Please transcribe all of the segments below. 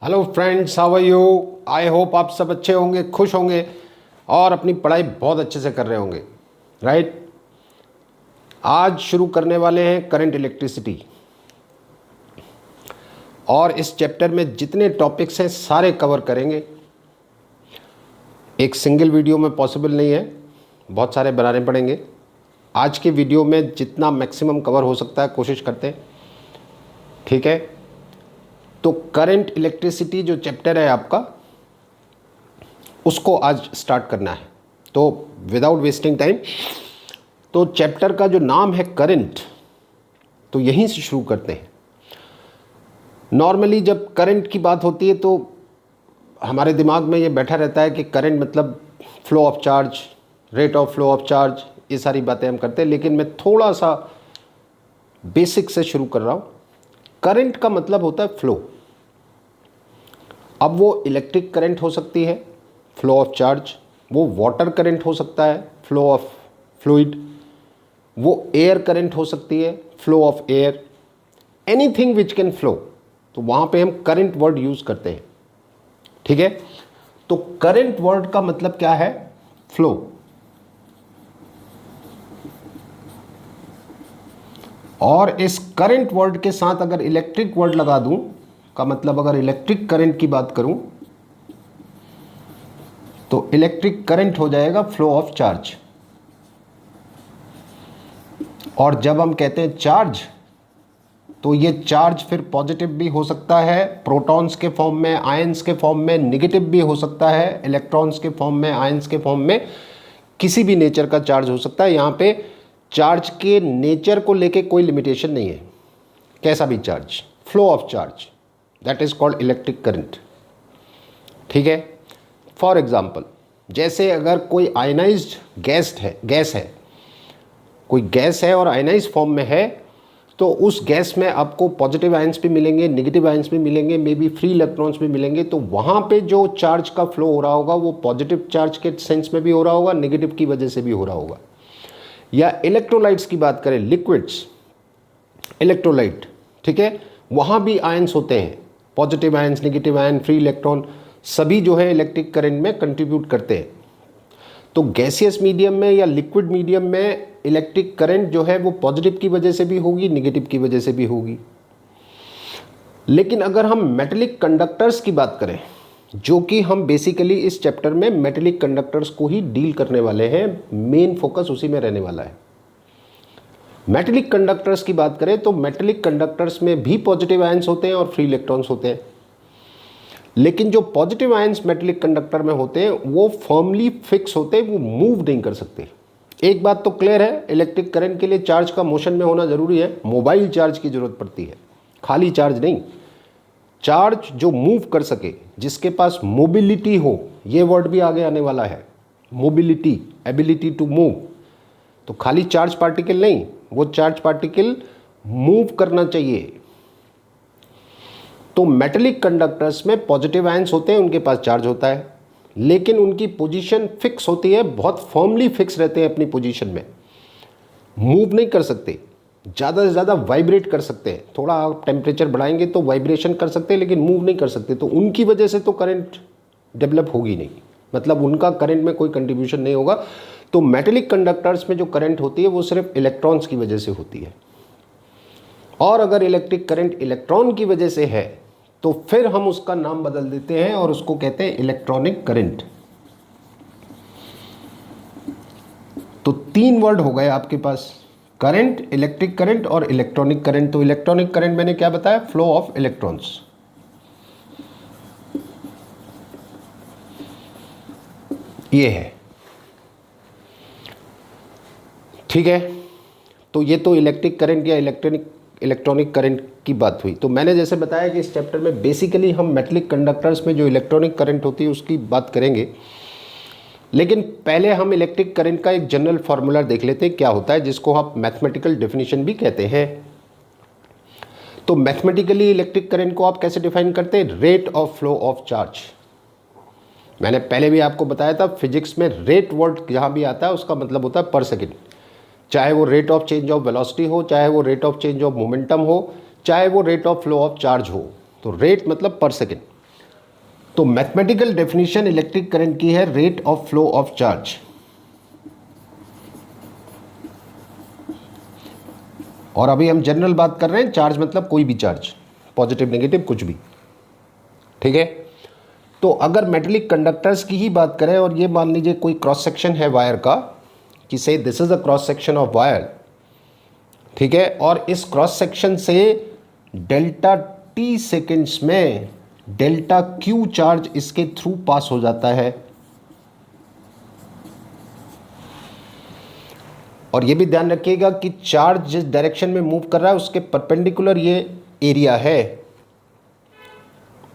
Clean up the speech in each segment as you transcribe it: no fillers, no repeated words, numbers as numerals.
Hello friends, how are you? I hope आप सब अच्छे होंगे, खुश होंगे और अपनी पढ़ाई बहुत अच्छे से कर रहे होंगे, राइट? आज शुरू करने वाले हैं करंट इलेक्ट्रिसिटी, और इस चैप्टर में जितने टॉपिक्स हैं सारे कवर करेंगे। एक सिंगल वीडियो में पॉसिबल नहीं है, बहुत सारे बनाने पड़ेंगे। आज के वीडियो में जितना मैक्सिमम कवर हो सकता है कोशिश करते हैं, ठीक है? तो करंट इलेक्ट्रिसिटी जो चैप्टर है आपका, उसको आज स्टार्ट करना है। तो विदाउट वेस्टिंग टाइम, तो चैप्टर का जो नाम है करंट, तो यहीं से शुरू करते हैं। नॉर्मली जब करंट की बात होती है तो हमारे दिमाग में ये बैठा रहता है कि करंट मतलब flow of charge, rate of flow of charge, ये सारी बातें हम करते हैं। लेकिन मैं थोड़ा सा बेसिक से शुरू कर रहा हूँ। करंट का मतलब होता है फ्लो। अब वो इलेक्ट्रिक करंट हो सकती है, फ्लो ऑफ चार्ज, वो वाटर करंट हो सकता है, फ्लो ऑफ फ्लूइड, वो एयर करंट हो सकती है, flow of air, anything which can flow. तो वहाँ पे हम करंट वर्ड यूज़ करते हैं, ठीक है? तो करंट वर्ड का मतलब क्या है? फ्लो। और इस करंट वर्ड के साथ अगर इलेक्ट्रिक वर्ड लगा दूं, का मतलब अगर इलेक्ट्रिक करंट की बात करूं तो इलेक्ट्रिक करंट हो जाएगा फ्लो ऑफ चार्ज। और जब हम कहते हैं चार्ज, तो ये चार्ज फिर पॉजिटिव भी हो सकता है प्रोटॉन्स के फॉर्म में, आयंस के फॉर्म में, नेगेटिव भी हो सकता है इलेक्ट्रॉन्स के फॉर्म में, आयंस के फॉर्म में, किसी भी नेचर का चार्ज हो सकता है। यहाँ पे चार्ज के नेचर को लेके कोई लिमिटेशन नहीं है, कैसा भी charge, flow of charge, that is called electric current, ठीक है? फॉर एग्जाम्पल, जैसे अगर कोई आयनाइज्ड गैस है, कोई गैस है और आयनाइज फॉर्म में है, तो उस गैस में आपको पॉजिटिव आयंस भी मिलेंगे, नेगेटिव आयंस भी मिलेंगे, मे बी फ्री इलेक्ट्रॉन्स भी मिलेंगे। तो वहाँ पे जो चार्ज का फ्लो हो रहा होगा वो पॉजिटिव चार्ज के सेंस में भी हो रहा होगा, नेगेटिव की वजह से भी हो रहा होगा। या इलेक्ट्रोलाइट्स की बात करें, लिक्विड्स, इलेक्ट्रोलाइट, ठीक है, वहाँ भी आयंस होते हैं, positive ions, negative ion, free electron, सभी जो है इलेक्ट्रिक करंट में कंट्रीब्यूट करते हैं। तो गैसियस मीडियम में या लिक्विड मीडियम में इलेक्ट्रिक करंट जो है वो पॉजिटिव की वजह से भी होगी, नेगेटिव की वजह से भी होगी। लेकिन अगर हम मेटेलिक कंडक्टर्स की बात करें, जो कि हम बेसिकली इस चैप्टर में मेटेलिक कंडक्टर्स को ही डील करने वाले हैं, मेन फोकस उसी में रहने वाला है। मेटेलिक कंडक्टर्स की बात करें तो मेटेलिक कंडक्टर्स में भी पॉजिटिव आयंस होते हैं और फ्री इलेक्ट्रॉन्स होते हैं। लेकिन जो पॉजिटिव आयंस मेटेलिक कंडक्टर में होते हैं वो फर्मली फिक्स होते हैं, वो मूव नहीं कर सकते। एक बात तो क्लियर है, इलेक्ट्रिक करंट के लिए चार्ज का मोशन में होना जरूरी है, मोबाइल चार्ज की जरूरत पड़ती है, खाली चार्ज नहीं। चार्ज जो मूव कर सके, जिसके पास मोबिलिटी हो, ये वर्ड भी आगे आने वाला है, मोबिलिटी, एबिलिटी टू मूव। तो खाली चार्ज पार्टिकल नहीं, वो चार्ज पार्टिकल मूव करना चाहिए। तो मेटेलिक कंडक्टर्स में पॉजिटिव आयंस होते हैं, उनके पास चार्ज होता है, लेकिन उनकी पोजीशन फिक्स होती है, बहुत फर्मली फिक्स रहते हैं अपनी पोजीशन में, मूव नहीं कर सकते। ज़्यादा से ज़्यादा वाइब्रेट कर सकते हैं, थोड़ा आप टेम्परेचर बढ़ाएंगे तो वाइब्रेशन कर सकते हैं, लेकिन मूव नहीं कर सकते। तो उनकी वजह से तो करंट डेवलप होगी नहीं, मतलब उनका करंट में कोई कंट्रीब्यूशन नहीं होगा। तो मेटेलिक कंडक्टर्स में जो करंट होती है वो सिर्फ इलेक्ट्रॉन्स की वजह से होती है। और अगर इलेक्ट्रिक करंट इलेक्ट्रॉन की वजह से है तो फिर हम उसका नाम बदल देते हैं और उसको कहते हैं इलेक्ट्रॉनिक करंट। तो तीन वर्ड हो गए आपके पास, करंट, इलेक्ट्रिक करंट और इलेक्ट्रॉनिक करंट। तो इलेक्ट्रॉनिक करंट मैंने क्या बताया? Flow of electrons. ये है, ठीक है? तो ये तो इलेक्ट्रिक करंट या इलेक्ट्रॉनिक करंट की बात हुई। तो मैंने जैसे बताया कि इस चैप्टर में बेसिकली हम मेटेलिक कंडक्टर्स में जो इलेक्ट्रॉनिक करंट होती है उसकी बात करेंगे। लेकिन पहले हम इलेक्ट्रिक करंट का एक जनरल फार्मूला देख लेते हैं क्या होता है, जिसको आप मैथमेटिकल डेफिनेशन भी कहते हैं। तो मैथमेटिकली इलेक्ट्रिक करंट को आप कैसे डिफाइन करते हैं? Rate of flow of charge. मैंने पहले भी आपको बताया था, फिजिक्स में रेट वर्ड जहाँ भी आता है उसका मतलब होता है पर सेकेंड। चाहे वो rate of change of velocity हो, चाहे वो rate of change of momentum हो, चाहे वो rate of flow of charge हो। तो रेट मतलब पर सेकेंड। तो मैथमेटिकल डेफिनेशन इलेक्ट्रिक करंट की है rate of flow of charge. और अभी हम जनरल बात कर रहे हैं, चार्ज मतलब कोई भी चार्ज, पॉजिटिव नेगेटिव कुछ भी, ठीक है। तो अगर मेटेलिक कंडक्टर्स की ही बात करें और ये मान लीजिए कोई क्रॉस सेक्शन है वायर का, कि से this is a cross section of wire, ठीक है, और इस क्रॉस सेक्शन से डेल्टा टी सेकेंड्स में डेल्टा क्यू चार्ज इसके थ्रू पास हो जाता है। और ये भी ध्यान रखिएगा कि चार्ज जिस डायरेक्शन में मूव कर रहा है उसके परपेंडिकुलर ये एरिया है,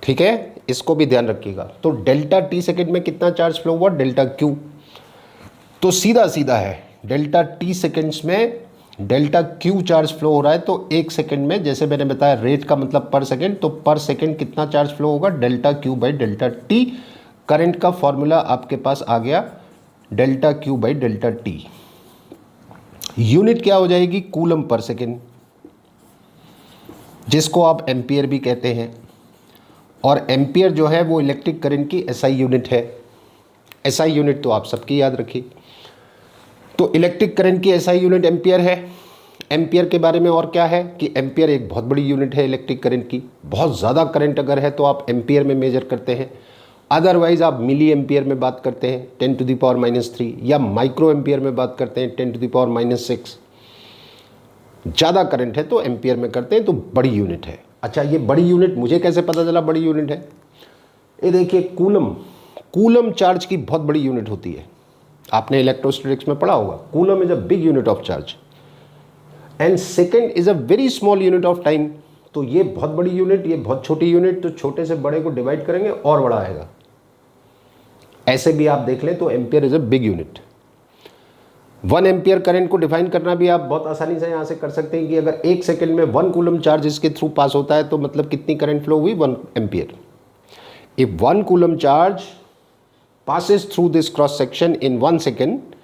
ठीक है, इसको भी ध्यान रखिएगा। तो डेल्टा टी सेकेंड में कितना चार्ज फ्लो हुआ, डेल्टा क्यू। तो सीधा सीधा है, डेल्टा टी सेकेंड्स में डेल्टा क्यू चार्ज फ्लो हो रहा है, तो एक सेकेंड में, जैसे मैंने बताया रेट का मतलब पर सेकेंड, तो पर सेकेंड कितना चार्ज फ्लो होगा, delta Q by delta T. Current का फॉर्मूला आपके पास आ गया, delta Q by delta T. Unit क्या हो जाएगी, कूलम पर सेकेंड, जिसको आप एम्पियर भी कहते हैं। और एम्पियर जो है वो इलेक्ट्रिक करंट की एसआई यूनिट है। एसआई यूनिट तो आप सबकी याद रखिए। तो इलेक्ट्रिक करंट की एसआई यूनिट एम्पियर है। एम्पियर के बारे में और क्या है कि एम्पियर एक बहुत बड़ी यूनिट है इलेक्ट्रिक करंट की। बहुत ज़्यादा करंट अगर है तो आप एम्पियर में मेजर करते हैं, अदरवाइज आप मिली एम्पियर में बात करते हैं 10⁻⁻3, या माइक्रो एम्पियर में बात करते हैं 10⁻⁻6। ज़्यादा करंट है तो एम्पियर में करते हैं, तो बड़ी यूनिट है। अच्छा, ये बड़ी यूनिट मुझे कैसे पता चला बड़ी यूनिट है? ये देखिए, कूलम चार्ज की बहुत बड़ी यूनिट होती है। आपने इलेक्ट्रोस्टैटिक्स में पढ़ा होगा, coulomb is a big unit of charge and second is a very small unit of time. तो ये बहुत बड़ी यूनिट, ये बहुत छोटी यूनिट, तो छोटे से बड़े को डिवाइड करेंगे और बड़ा आएगा। ऐसे भी आप देख लें तो ampere is a big unit. 1 ampere current को डिफाइन करना भी आप बहुत आसानी से यहाँ से कर सकते हैं कि अगर 1 सेकंड में 1 कूलम चार्ज इसके थ्रू पास होता है तो मतलब कितनी करंट फ्लो हुई, 1 ampere. If 1 coulomb charge passes through this cross section in 1 second,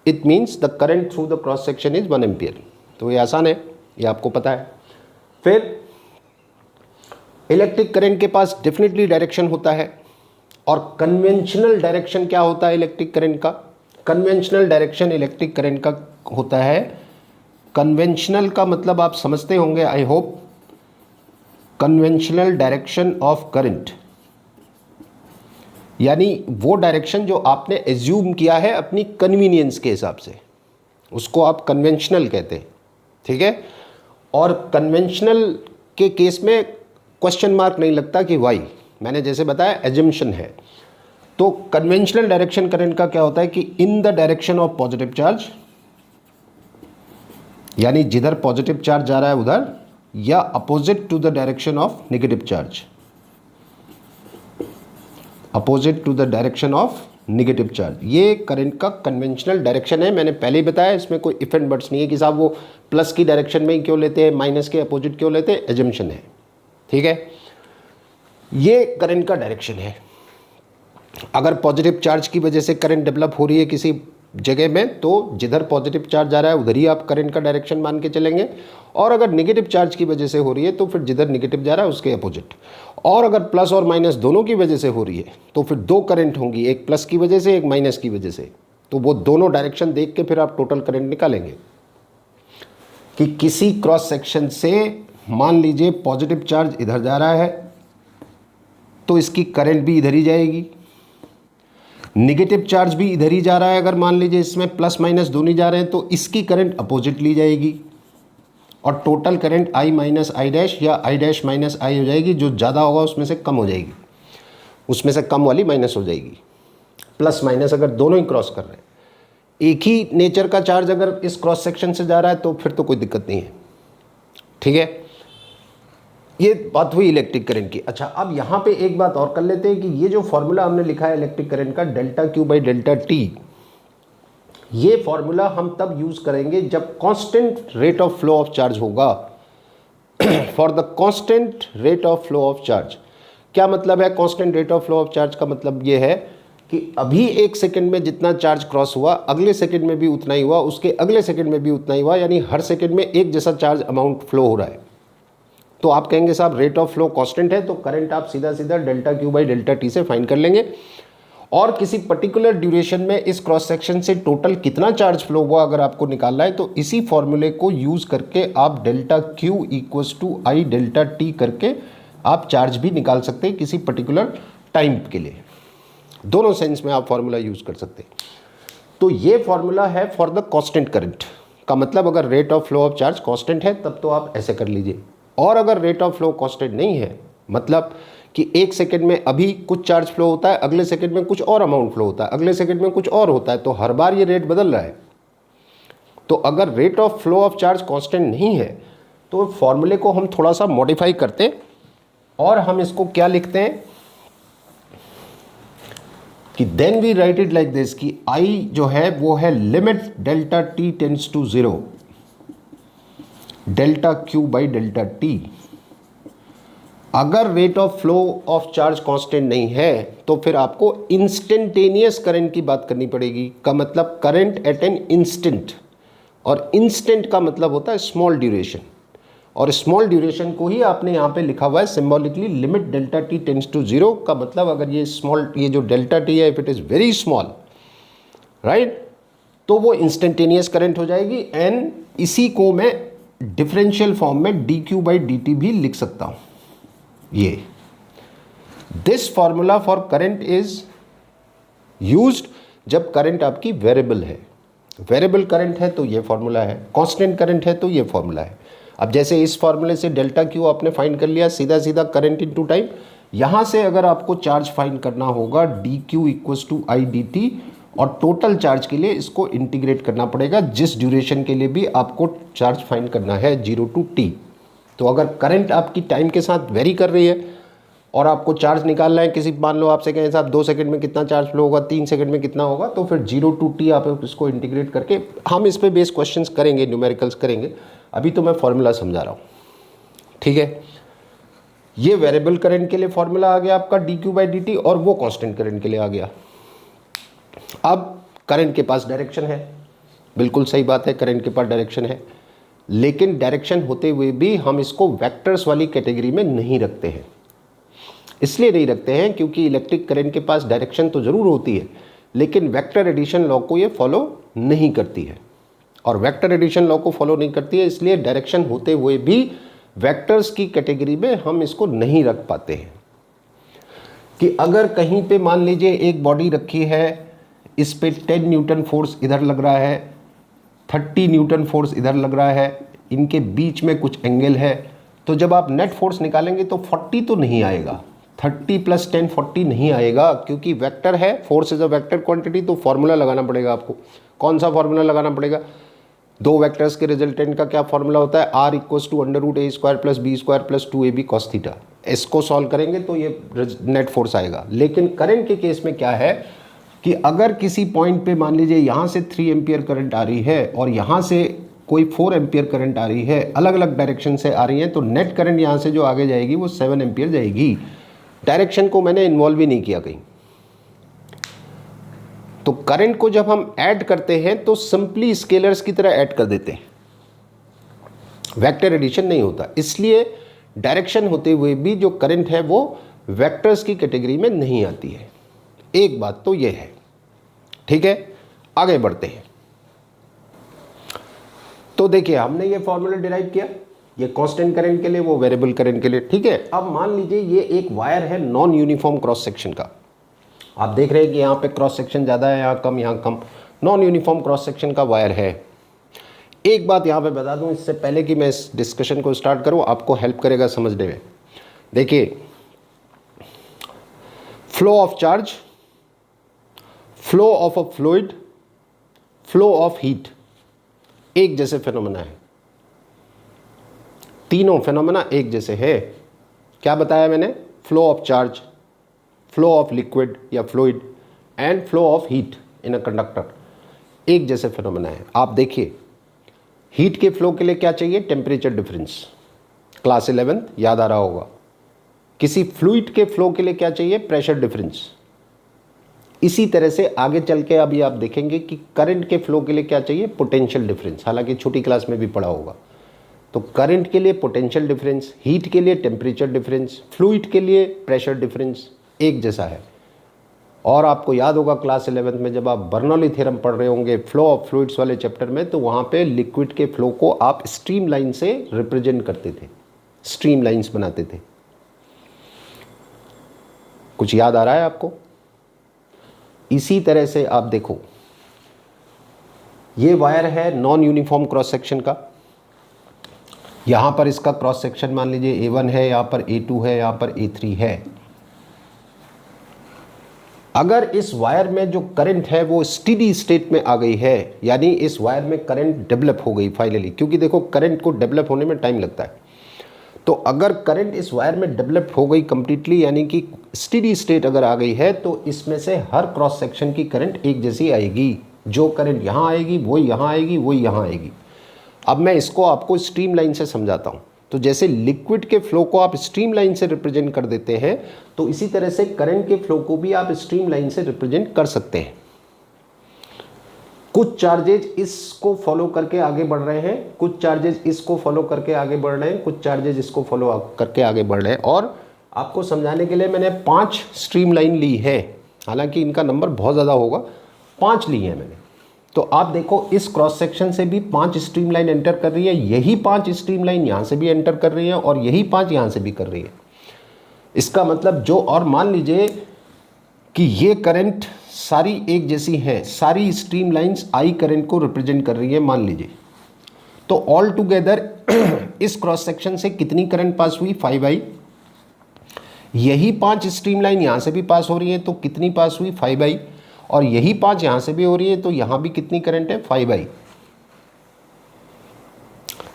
it means the current through the cross section is 1 ampere। तो ये आसान है, ये आपको पता है। फिर इलेक्ट्रिक करंट के पास डेफिनेटली डायरेक्शन होता है, और कन्वेंशनल डायरेक्शन क्या होता है इलेक्ट्रिक करंट का? कन्वेंशनल डायरेक्शन इलेक्ट्रिक करंट का होता है, कन्वेंशनल का मतलब आप समझते होंगे I hope, conventional direction of current, यानी वो डायरेक्शन जो आपने एज्यूम किया है अपनी कन्वीनियंस के हिसाब से, उसको आप कन्वेंशनल कहते हैं, ठीक है। और कन्वेंशनल के केस में क्वेश्चन मार्क नहीं लगता कि वाई, मैंने जैसे बताया एजम्पशन है। तो कन्वेंशनल डायरेक्शन करंट का क्या होता है कि in the direction of positive charge, यानी जिधर पॉजिटिव चार्ज जा रहा है उधर, या opposite to the direction of negative charge, opposite to the direction of negative charge. ये करंट का कन्वेंशनल डायरेक्शन है। मैंने पहले ही बताया, इसमें कोई इफ एंड बट्स नहीं है कि साहब वो प्लस की डायरेक्शन में ही क्यों लेते हैं, माइनस के अपोजिट क्यों लेते हैं, एजम्पशन है, ठीक है। ये करंट का डायरेक्शन है। अगर पॉजिटिव चार्ज की वजह से करंट डेवलप हो रही है किसी जगह में, तो जिधर पॉजिटिव चार्ज जा रहा है उधर ही आप करंट का डायरेक्शन मान के चलेंगे, और अगर नेगेटिव चार्ज की वजह से हो रही है तो फिर जिधर नेगेटिव जा रहा है उसके अपोजिट। और अगर प्लस और माइनस दोनों की वजह से हो रही है तो फिर 2 करंट होंगी, एक प्लस की वजह से, एक माइनस की वजह से। तो वो दोनों डायरेक्शन देख के फिर आप टोटल करंट निकालेंगे कि किसी क्रॉस सेक्शन से मान लीजिए पॉजिटिव चार्ज इधर जा रहा है तो इसकी करंट भी इधर ही जाएगी, नेगेटिव चार्ज भी इधर ही जा रहा है, अगर मान लीजिए इसमें प्लस माइनस दोनों जा रहे हैं तो इसकी करंट अपोजिट ली जाएगी, और total current I minus I dash या I डैश माइनस आई हो जाएगी। जो ज़्यादा होगा उसमें से कम हो जाएगी, उसमें से कम वाली माइनस हो जाएगी। प्लस माइनस अगर दोनों ही क्रॉस कर रहे हैं, एक ही नेचर का चार्ज अगर इस क्रॉस सेक्शन से जा रहा है तो फिर तो कोई दिक्कत नहीं है, ठीक है। ये बात हुई इलेक्ट्रिक करंट की। अच्छा, अब यहाँ पे एक बात और कर लेते हैं कि ये जो फॉर्मूला हमने लिखा है इलेक्ट्रिक करंट का, delta Q by delta T, ये फॉर्मूला हम तब यूज़ करेंगे जब constant rate of flow of charge होगा। For the constant rate of flow of charge, क्या मतलब है constant rate of flow of charge का? मतलब ये है कि अभी 1 सेकंड में जितना चार्ज क्रॉस हुआ अगले सेकंड में भी उतना ही हुआ, उसके अगले सेकंड में भी उतना ही हुआ, यानी हर सेकंड में एक जैसा चार्ज अमाउंट फ्लो हो रहा है। तो आप कहेंगे साहब रेट ऑफ फ्लो कांस्टेंट है, तो करंट आप सीधा सीधा delta Q by delta T से फाइंड कर लेंगे। और किसी पर्टिकुलर ड्यूरेशन में इस क्रॉस सेक्शन से टोटल कितना चार्ज फ्लो हुआ अगर आपको निकालना है, तो इसी फॉर्मूले को यूज़ करके आप delta Q equals to I delta T करके आप चार्ज भी निकाल सकते हैं किसी पर्टिकुलर टाइम के लिए। दोनों सेंस में आप फॉर्मूला यूज़ कर सकते हैं। तो ये फॉर्मूला है फॉर द कांस्टेंट करंट का मतलब अगर rate of flow of charge constant है तब तो आप ऐसे कर लीजिए, और अगर रेट ऑफ फ्लो कांस्टेंट नहीं है मतलब कि एक सेकंड में अभी कुछ चार्ज फ्लो होता है, अगले सेकंड में कुछ और अमाउंट फ्लो होता है, अगले सेकंड में कुछ और होता है, तो हर बार ये रेट बदल रहा है। तो अगर rate of flow of charge constant नहीं है तो फॉर्मूले को हम थोड़ा सा मॉडिफाई करते हैं और हम इसको क्या लिखते हैं कि then we write it like this कि आई जो है वो है limit delta T tends to 0 delta Q by delta T. अगर rate of flow of charge constant नहीं है तो फिर आपको इंस्टेंटेनियस करंट की बात करनी पड़ेगी, का मतलब करंट एट एन इंस्टेंट, और इंस्टेंट का मतलब होता है स्मॉल ड्यूरेशन, और स्मॉल ड्यूरेशन को ही आपने यहाँ पे लिखा हुआ है symbolically limit delta T tends to 0 का मतलब अगर ये स्मॉल, ये जो डेल्टा टी है if it is very small right, तो वो इंस्टेंटेनियस करंट हो जाएगी। एंड इसी को मैं डिफरेंशियल फॉर्म में D Q by D T भी लिख सकता हूँ। ये this formula for current is used जब करंट आपकी वेरिएबल है। वेरिएबल करंट है तो ये फॉर्मूला है, कांस्टेंट करंट है तो ये फॉर्मूला है। अब जैसे इस फॉर्मूले से डेल्टा क्यू आपने फाइंड कर लिया, सीधा सीधा करंट इनटू टाइम। यहाँ से अगर आपको चार्ज फाइंड करना होगा D Q equals to I D T, और टोटल चार्ज के लिए इसको इंटीग्रेट करना पड़ेगा जिस ड्यूरेशन के लिए भी आपको चार्ज फाइंड करना है 0 टू टी। तो अगर करंट आपकी टाइम के साथ वेरी कर रही है और आपको चार्ज निकालना है, किसी मान लो आपसे कहें साहब 2 सेकंड में कितना चार्ज फ्लो होगा, 3 सेकंड में कितना होगा, तो फिर 0 टू टी आप इसको इंटीग्रेट करके हम इस पे बेस क्वेश्चंस करेंगे, न्यूमेरिकल्स करेंगे। अभी तो मैं फॉर्मूला समझा रहा हूँ, ठीक है। ये वेरिएबल करंट के लिए फॉर्मूला आ गया आपका D Q by D T, और वो कांस्टेंट करंट के लिए आ गया। अब करंट के पास डायरेक्शन है, बिल्कुल सही बात है, करंट के पास डायरेक्शन है, लेकिन डायरेक्शन होते हुए भी हम इसको वेक्टर्स वाली कैटेगरी में नहीं रखते हैं। इसलिए नहीं रखते हैं क्योंकि इलेक्ट्रिक करंट के पास डायरेक्शन तो ज़रूर होती है लेकिन वेक्टर एडिशन लॉ को ये फॉलो नहीं करती है, और वेक्टर एडिशन लॉ को फॉलो नहीं करती है, इसलिए डायरेक्शन होते हुए भी वेक्टर्स की कैटेगरी में हम इसको नहीं रख पाते हैं। कि अगर कहीं पे मान लीजिए एक बॉडी रखी है, इस पे 10 न्यूटन फोर्स इधर लग रहा है, 30 न्यूटन फोर्स इधर लग रहा है, इनके बीच में कुछ एंगल है, तो जब आप नेट फोर्स निकालेंगे तो 40 तो नहीं आएगा, 30 + 10 40 नहीं आएगा, क्योंकि वेक्टर है, force is a vector quantity. तो फॉर्मूला लगाना पड़ेगा आपको। कौन सा फॉर्मूला लगाना पड़ेगा? दो वेक्टर्स के रिजल्टेंट का क्या फॉर्मूला होता है? R = √a² + b² + 2ab cos θ। इसको सॉल्व करेंगे तो ये नेट फोर्स आएगा। लेकिन करंट के केस में क्या है कि अगर किसी पॉइंट पे मान लीजिए यहाँ से 3 एम्पियर करंट आ रही है और यहाँ से कोई 4 एम्पियर करंट आ रही है, अलग अलग डायरेक्शन से आ रही है, तो नेट करंट यहाँ से जो आगे जाएगी वो 7 एम्पियर जाएगी। डायरेक्शन को मैंने इन्वॉल्व ही नहीं किया कहीं। तो करंट को जब हम ऐड करते हैं तो सिंपली स्केलर्स की तरह ऐड कर देते हैं, वेक्टर एडिशन नहीं होता। इसलिए डायरेक्शन होते हुए भी जो करंट है वो वेक्टर्स की कैटेगरी में नहीं आती है। एक बात तो ये है, ठीक है। आगे बढ़ते हैं। तो देखिए हमने ये फॉर्मूला डिराइव किया, ये कांस्टेंट करंट के लिए, वो वेरिएबल करंट के लिए, ठीक है। अब मान लीजिए ये एक वायर है नॉन यूनिफॉर्म क्रॉस सेक्शन का। आप देख रहे हैं कि यहाँ पे क्रॉस सेक्शन ज़्यादा है, यहाँ कम, यहाँ कम, नॉन यूनिफॉर्म क्रॉस सेक्शन का वायर है। एक बात यहाँ पे बता दूँ इससे पहले कि मैं इस डिस्कशन को स्टार्ट करूँ, आपको हेल्प करेगा समझने में। देखिए, flow of charge, flow of a fluid, flow of heat एक जैसे फिनोमेना है। तीनों फिनोमेना एक जैसे है। क्या बताया मैंने? Flow of charge, flow of liquid या fluid and flow of heat in a conductor एक जैसे फिनोमेना है। आप देखिए, हीट के फ्लो के लिए क्या चाहिए? टेम्परेचर डिफरेंस, क्लास 11 याद आ रहा होगा। किसी फ्लूइड के फ्लो के लिए क्या चाहिए? Pressure difference. इसी तरह से आगे चल के अभी आप देखेंगे कि करंट के फ्लो के लिए क्या चाहिए? Potential difference. हालांकि छोटी क्लास में भी पढ़ा होगा। तो करंट के लिए पोटेंशियल डिफरेंस, हीट के लिए टेम्परेचर डिफरेंस, फ्लूइड के लिए प्रेशर डिफरेंस एक जैसा है। और आपको याद होगा क्लास 11th में जब आप बर्नौली थ्योरम पढ़ रहे होंगे फ्लो ऑफ फ्लूइड्स वाले चैप्टर में, तो वहाँ पे लिक्विड के फ्लो को आप स्ट्रीम लाइन से रिप्रेजेंट करते थे, स्ट्रीम लाइंस बनाते थे। कुछ याद आ रहा है आपको? इसी तरह से आप देखो, ये वायर है नॉन यूनिफॉर्म क्रॉस सेक्शन का। यहां पर इसका क्रॉस सेक्शन मान लीजिए A1 है, यहां पर A2 है, यहां पर A3 है। अगर इस वायर में जो करंट है वो स्टेडी स्टेट में आ गई है, यानी इस वायर में करंट डेवलप हो गई फाइनली, क्योंकि देखो करंट को डेवलप होने में टाइम लगता है। तो अगर करंट इस वायर में डेवलप हो गई कंप्लीटली, यानी कि स्टेडी स्टेट अगर आ गई है, तो इसमें से हर क्रॉस सेक्शन की करंट एक जैसी आएगी। जो करंट यहाँ आएगी वो यहाँ आएगी, वो यहाँ आएगी। अब मैं इसको आपको स्ट्रीम लाइन से समझाता हूँ। तो जैसे लिक्विड के फ्लो को आप स्ट्रीम लाइन से रिप्रेजेंट कर देते हैं, तो इसी तरह से करंट के फ्लो को भी आप स्ट्रीम लाइन से रिप्रेजेंट कर सकते हैं। कुछ चार्जेज इसको फॉलो करके आगे बढ़ रहे हैं, कुछ चार्जेज इसको फॉलो करके आगे बढ़ रहे हैं, कुछ चार्जेज इसको फॉलो करके आगे बढ़ रहे हैं। और आपको समझाने के लिए मैंने 5 स्ट्रीम लाइन ली है, हालांकि इनका नंबर बहुत ज़्यादा होगा, 5 ली है मैंने। तो आप देखो इस क्रॉस सेक्शन से भी 5 स्ट्रीम लाइन एंटर कर रही है, यही 5 स्ट्रीम लाइन यहाँ से भी एंटर कर रही है, और यही 5 यहाँ से भी कर रही है। इसका मतलब जो, और मान लीजिए कि ये करंट सारी एक जैसी हैं, सारी स्ट्रीम लाइंस आई करंट को रिप्रेजेंट कर रही है मान लीजिए, तो ऑल टुगेदर इस क्रॉस सेक्शन से कितनी करंट पास हुई? 5I। यही 5 स्ट्रीम लाइन यहाँ से भी पास हो रही है, तो कितनी पास हुई? 5I। और यही 5 यहाँ से भी हो रही है, तो यहाँ भी कितनी करंट है? 5I।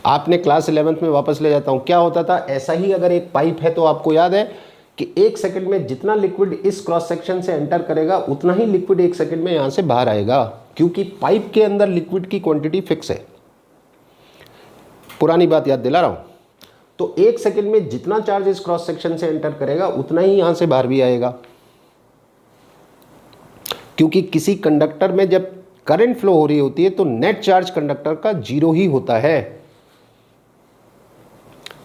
आपने क्लास 11th में वापस ले जाता हूँ, क्या होता था, ऐसा ही अगर एक पाइप है तो आपको याद है कि 1 सेकंड में जितना लिक्विड इस क्रॉस सेक्शन से एंटर करेगा उतना ही लिक्विड 1 सेकंड में यहाँ से बाहर आएगा, क्योंकि पाइप के अंदर लिक्विड की क्वांटिटी फिक्स है। पुरानी बात याद दिला रहा हूँ। तो 1 सेकंड में जितना चार्ज इस क्रॉस सेक्शन से एंटर करेगा उतना ही यहाँ से बाहर भी आएगा, क्योंकि किसी कंडक्टर में जब करंट फ्लो हो रही होती है तो नेट चार्ज कंडक्टर का 0 ही होता है।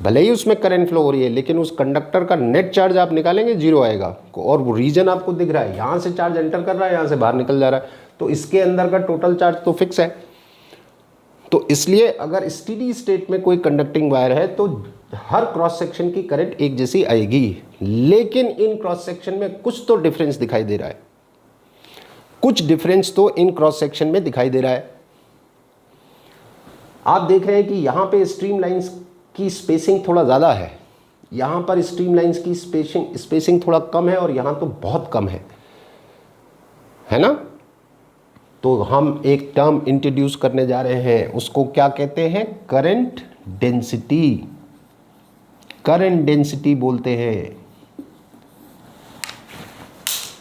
भले ही उसमें करंट फ्लो हो रही है, लेकिन उस कंडक्टर का नेट चार्ज आप निकालेंगे 0 आएगा। और वो रीजन आपको दिख रहा है, यहाँ से चार्ज एंटर कर रहा है, यहाँ से बाहर निकल जा रहा है, तो इसके अंदर का टोटल चार्ज तो फिक्स है। तो इसलिए अगर स्टेडी स्टेट में कोई कंडक्टिंग वायर है तो हर क्रॉस सेक्शन की करंट एक जैसी आएगी, लेकिन इन क्रॉस सेक्शन में कुछ तो डिफरेंस दिखाई दे रहा है, कुछ डिफरेंस तो इन क्रॉस सेक्शन में दिखाई दे रहा है। आप देख रहे हैं कि यहाँ पे स्ट्रीम लाइंस की स्पेसिंग थोड़ा ज़्यादा है, यहाँ पर स्ट्रीम लाइंस की स्पेसिंग थोड़ा कम है, और यहाँ तो बहुत कम है ना। तो हम एक टर्म इंट्रोड्यूस करने जा रहे हैं, उसको क्या कहते हैं? Current density. करंट डेंसिटी बोलते हैं।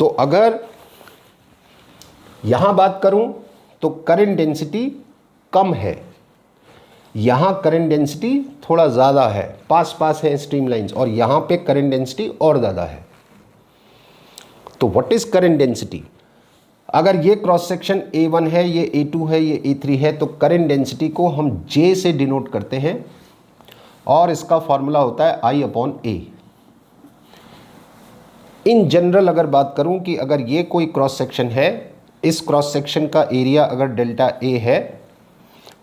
तो अगर यहां बात करूं तो करंट डेंसिटी कम है, यहां करंट डेंसिटी थोड़ा ज़्यादा है, पास पास है स्ट्रीम लाइंस, और यहां पे करंट डेंसिटी और ज़्यादा है। तो व्हाट इज करंट डेंसिटी? अगर ये क्रॉस सेक्शन A1 है, ये A2 है, ये A3 है, तो करंट डेंसिटी को हम J से डिनोट करते हैं, और इसका फॉर्मूला होता है I/A। इन जनरल अगर बात करूं कि अगर ये कोई क्रॉस सेक्शन है, इस क्रॉस सेक्शन का एरिया अगर डेल्टा A है,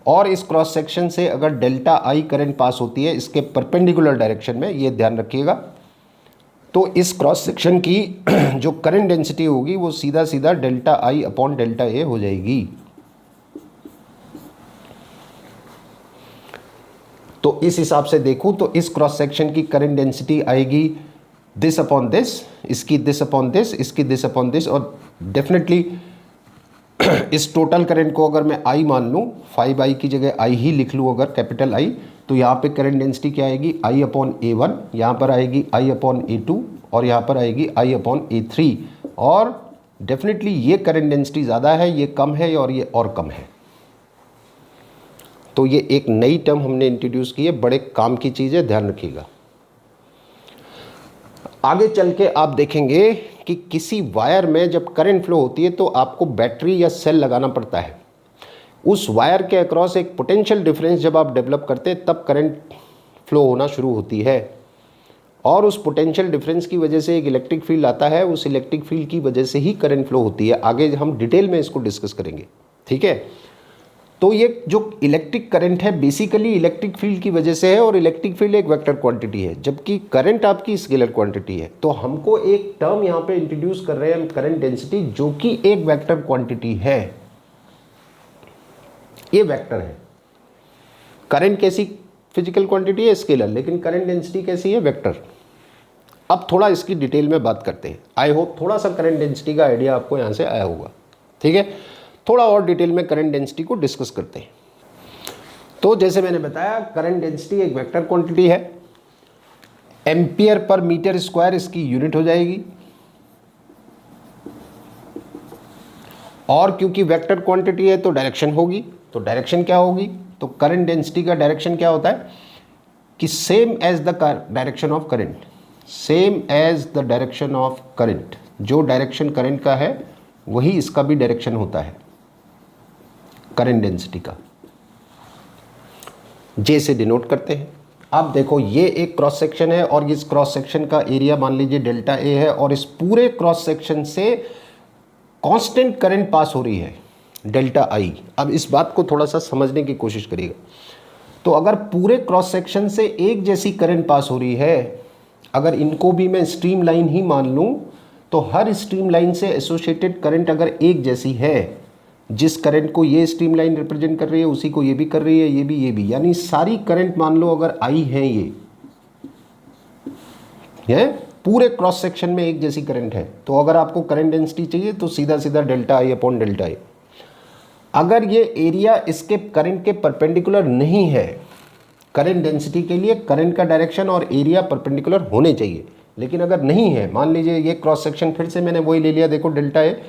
और इस क्रॉस सेक्शन से अगर डेल्टा I करंट पास होती है इसके परपेंडिकुलर डायरेक्शन में, ये ध्यान रखिएगा, तो इस क्रॉस सेक्शन की जो करंट डेंसिटी होगी वो सीधा सीधा डेल्टा I/डेल्टा A हो जाएगी। तो इस हिसाब से देखूं तो इस क्रॉस सेक्शन की करंट डेंसिटी आएगी दिस अपॉन दिस, इसकी दिस अपॉन दिस, इसकी दिस अपॉन दिस, और डेफिनेटली इस टोटल करंट को अगर मैं I मान लूँ, 5I की जगह I ही लिख लूँ अगर कैपिटल I, तो यहाँ पे करंट डेंसिटी क्या आएगी? I/A1, यहाँ पर आएगी I/A2, और यहाँ पर आएगी I/A3। और डेफिनेटली ये करंट डेंसिटी ज़्यादा है, ये कम है, और ये और कम है। तो ये एक नई टर्म हमने इंट्रोड्यूस की है, बड़े काम की चीज़ है, ध्यान रखिएगा। आगे चल के आप देखेंगे कि किसी वायर में जब करंट फ्लो होती है तो आपको बैटरी या सेल लगाना पड़ता है। उस वायर के अक्रॉस एक पोटेंशियल डिफरेंस जब आप डेवलप करते हैं तब करंट फ्लो होना शुरू होती है, और उस पोटेंशियल डिफरेंस की वजह से एक इलेक्ट्रिक फील्ड आता है, उस इलेक्ट्रिक फील्ड की वजह से ही करंट फ्लो होती है। आगे हम डिटेल में इसको डिस्कस करेंगे, ठीक है। तो ये जो इलेक्ट्रिक करंट है बेसिकली इलेक्ट्रिक फील्ड की वजह से है, और इलेक्ट्रिक फील्ड एक वेक्टर क्वांटिटी है जबकि करंट आपकी स्केलर क्वांटिटी है। तो हमको एक टर्म यहाँ पे इंट्रोड्यूस कर रहे हैं करंट डेंसिटी, जो कि एक वेक्टर क्वांटिटी है, ये वेक्टर है। करंट कैसी फिजिकल क्वांटिटी है? स्केलर, लेकिन करंट डेंसिटी कैसी है? वेक्टर। अब थोड़ा इसकी डिटेल में बात करते हैं। आई होप थोड़ा सा करंट डेंसिटी का आइडिया आपको यहाँ से आया होगा, ठीक है। थोड़ा और डिटेल में करंट डेंसिटी को डिस्कस करते हैं। तो जैसे मैंने बताया, करंट डेंसिटी एक वेक्टर क्वांटिटी है, एम्पियर पर मीटर स्क्वायर इसकी यूनिट हो जाएगी, और क्योंकि वेक्टर क्वांटिटी है तो डायरेक्शन होगी। तो डायरेक्शन क्या होगी? तो करंट डेंसिटी का डायरेक्शन क्या होता है कि same as the direction of current, same as the direction of current. जो डायरेक्शन करंट का है वही इसका भी डायरेक्शन होता है करंट डेंसिटी का। जे से डिनोट करते हैं। अब देखो, ये एक क्रॉस सेक्शन है और इस क्रॉस सेक्शन का एरिया मान लीजिए डेल्टा ए है, और इस पूरे क्रॉस सेक्शन से कांस्टेंट करंट पास हो रही है डेल्टा आई। अब इस बात को थोड़ा सा समझने की कोशिश करिएगा। तो अगर पूरे क्रॉस सेक्शन से एक जैसी करंट पास हो रही है, अगर इनको भी मैं स्ट्रीम लाइन ही मान लूं, तो हर स्ट्रीम लाइन से एसोसिएटेड करंट अगर एक जैसी है, जिस करंट को ये स्ट्रीम लाइन रिप्रेजेंट कर रही है उसी को ये भी कर रही है, ये भी, यानी सारी करंट मान लो अगर आई है, ये पूरे क्रॉस सेक्शन में एक जैसी करंट है, तो अगर आपको करंट डेंसिटी चाहिए तो सीधा सीधा डेल्टा आई अपॉन डेल्टा आई। अगर ये एरिया इसके करंट के परपेंडिकुलर नहीं है, करंट डेंसिटी के लिए करंट का डायरेक्शन और एरिया परपेंडिकुलर होने चाहिए, लेकिन अगर नहीं है, मान लीजिए ये क्रॉस सेक्शन फिर से मैंने वही ले लिया, देखो डेल्टा है,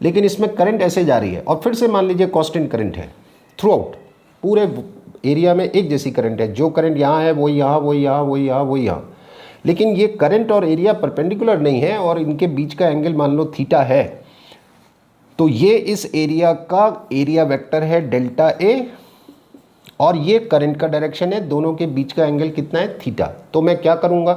लेकिन इसमें करंट ऐसे जा रही है, और फिर से मान लीजिए कांस्टेंट करंट है थ्रू आउट, पूरे एरिया में एक जैसी करंट है, जो करंट यहाँ है वही यहाँ, वही यहाँ, वही यहाँ, वही यहाँ, लेकिन ये करंट और एरिया परपेंडिकुलर नहीं है और इनके बीच का एंगल मान लो थीटा है, तो ये इस एरिया का एरिया वेक्टर है डेल्टा ए, और ये करंट का डायरेक्शन है, दोनों के बीच का एंगल कितना है? थीटा। तो मैं क्या करूँगा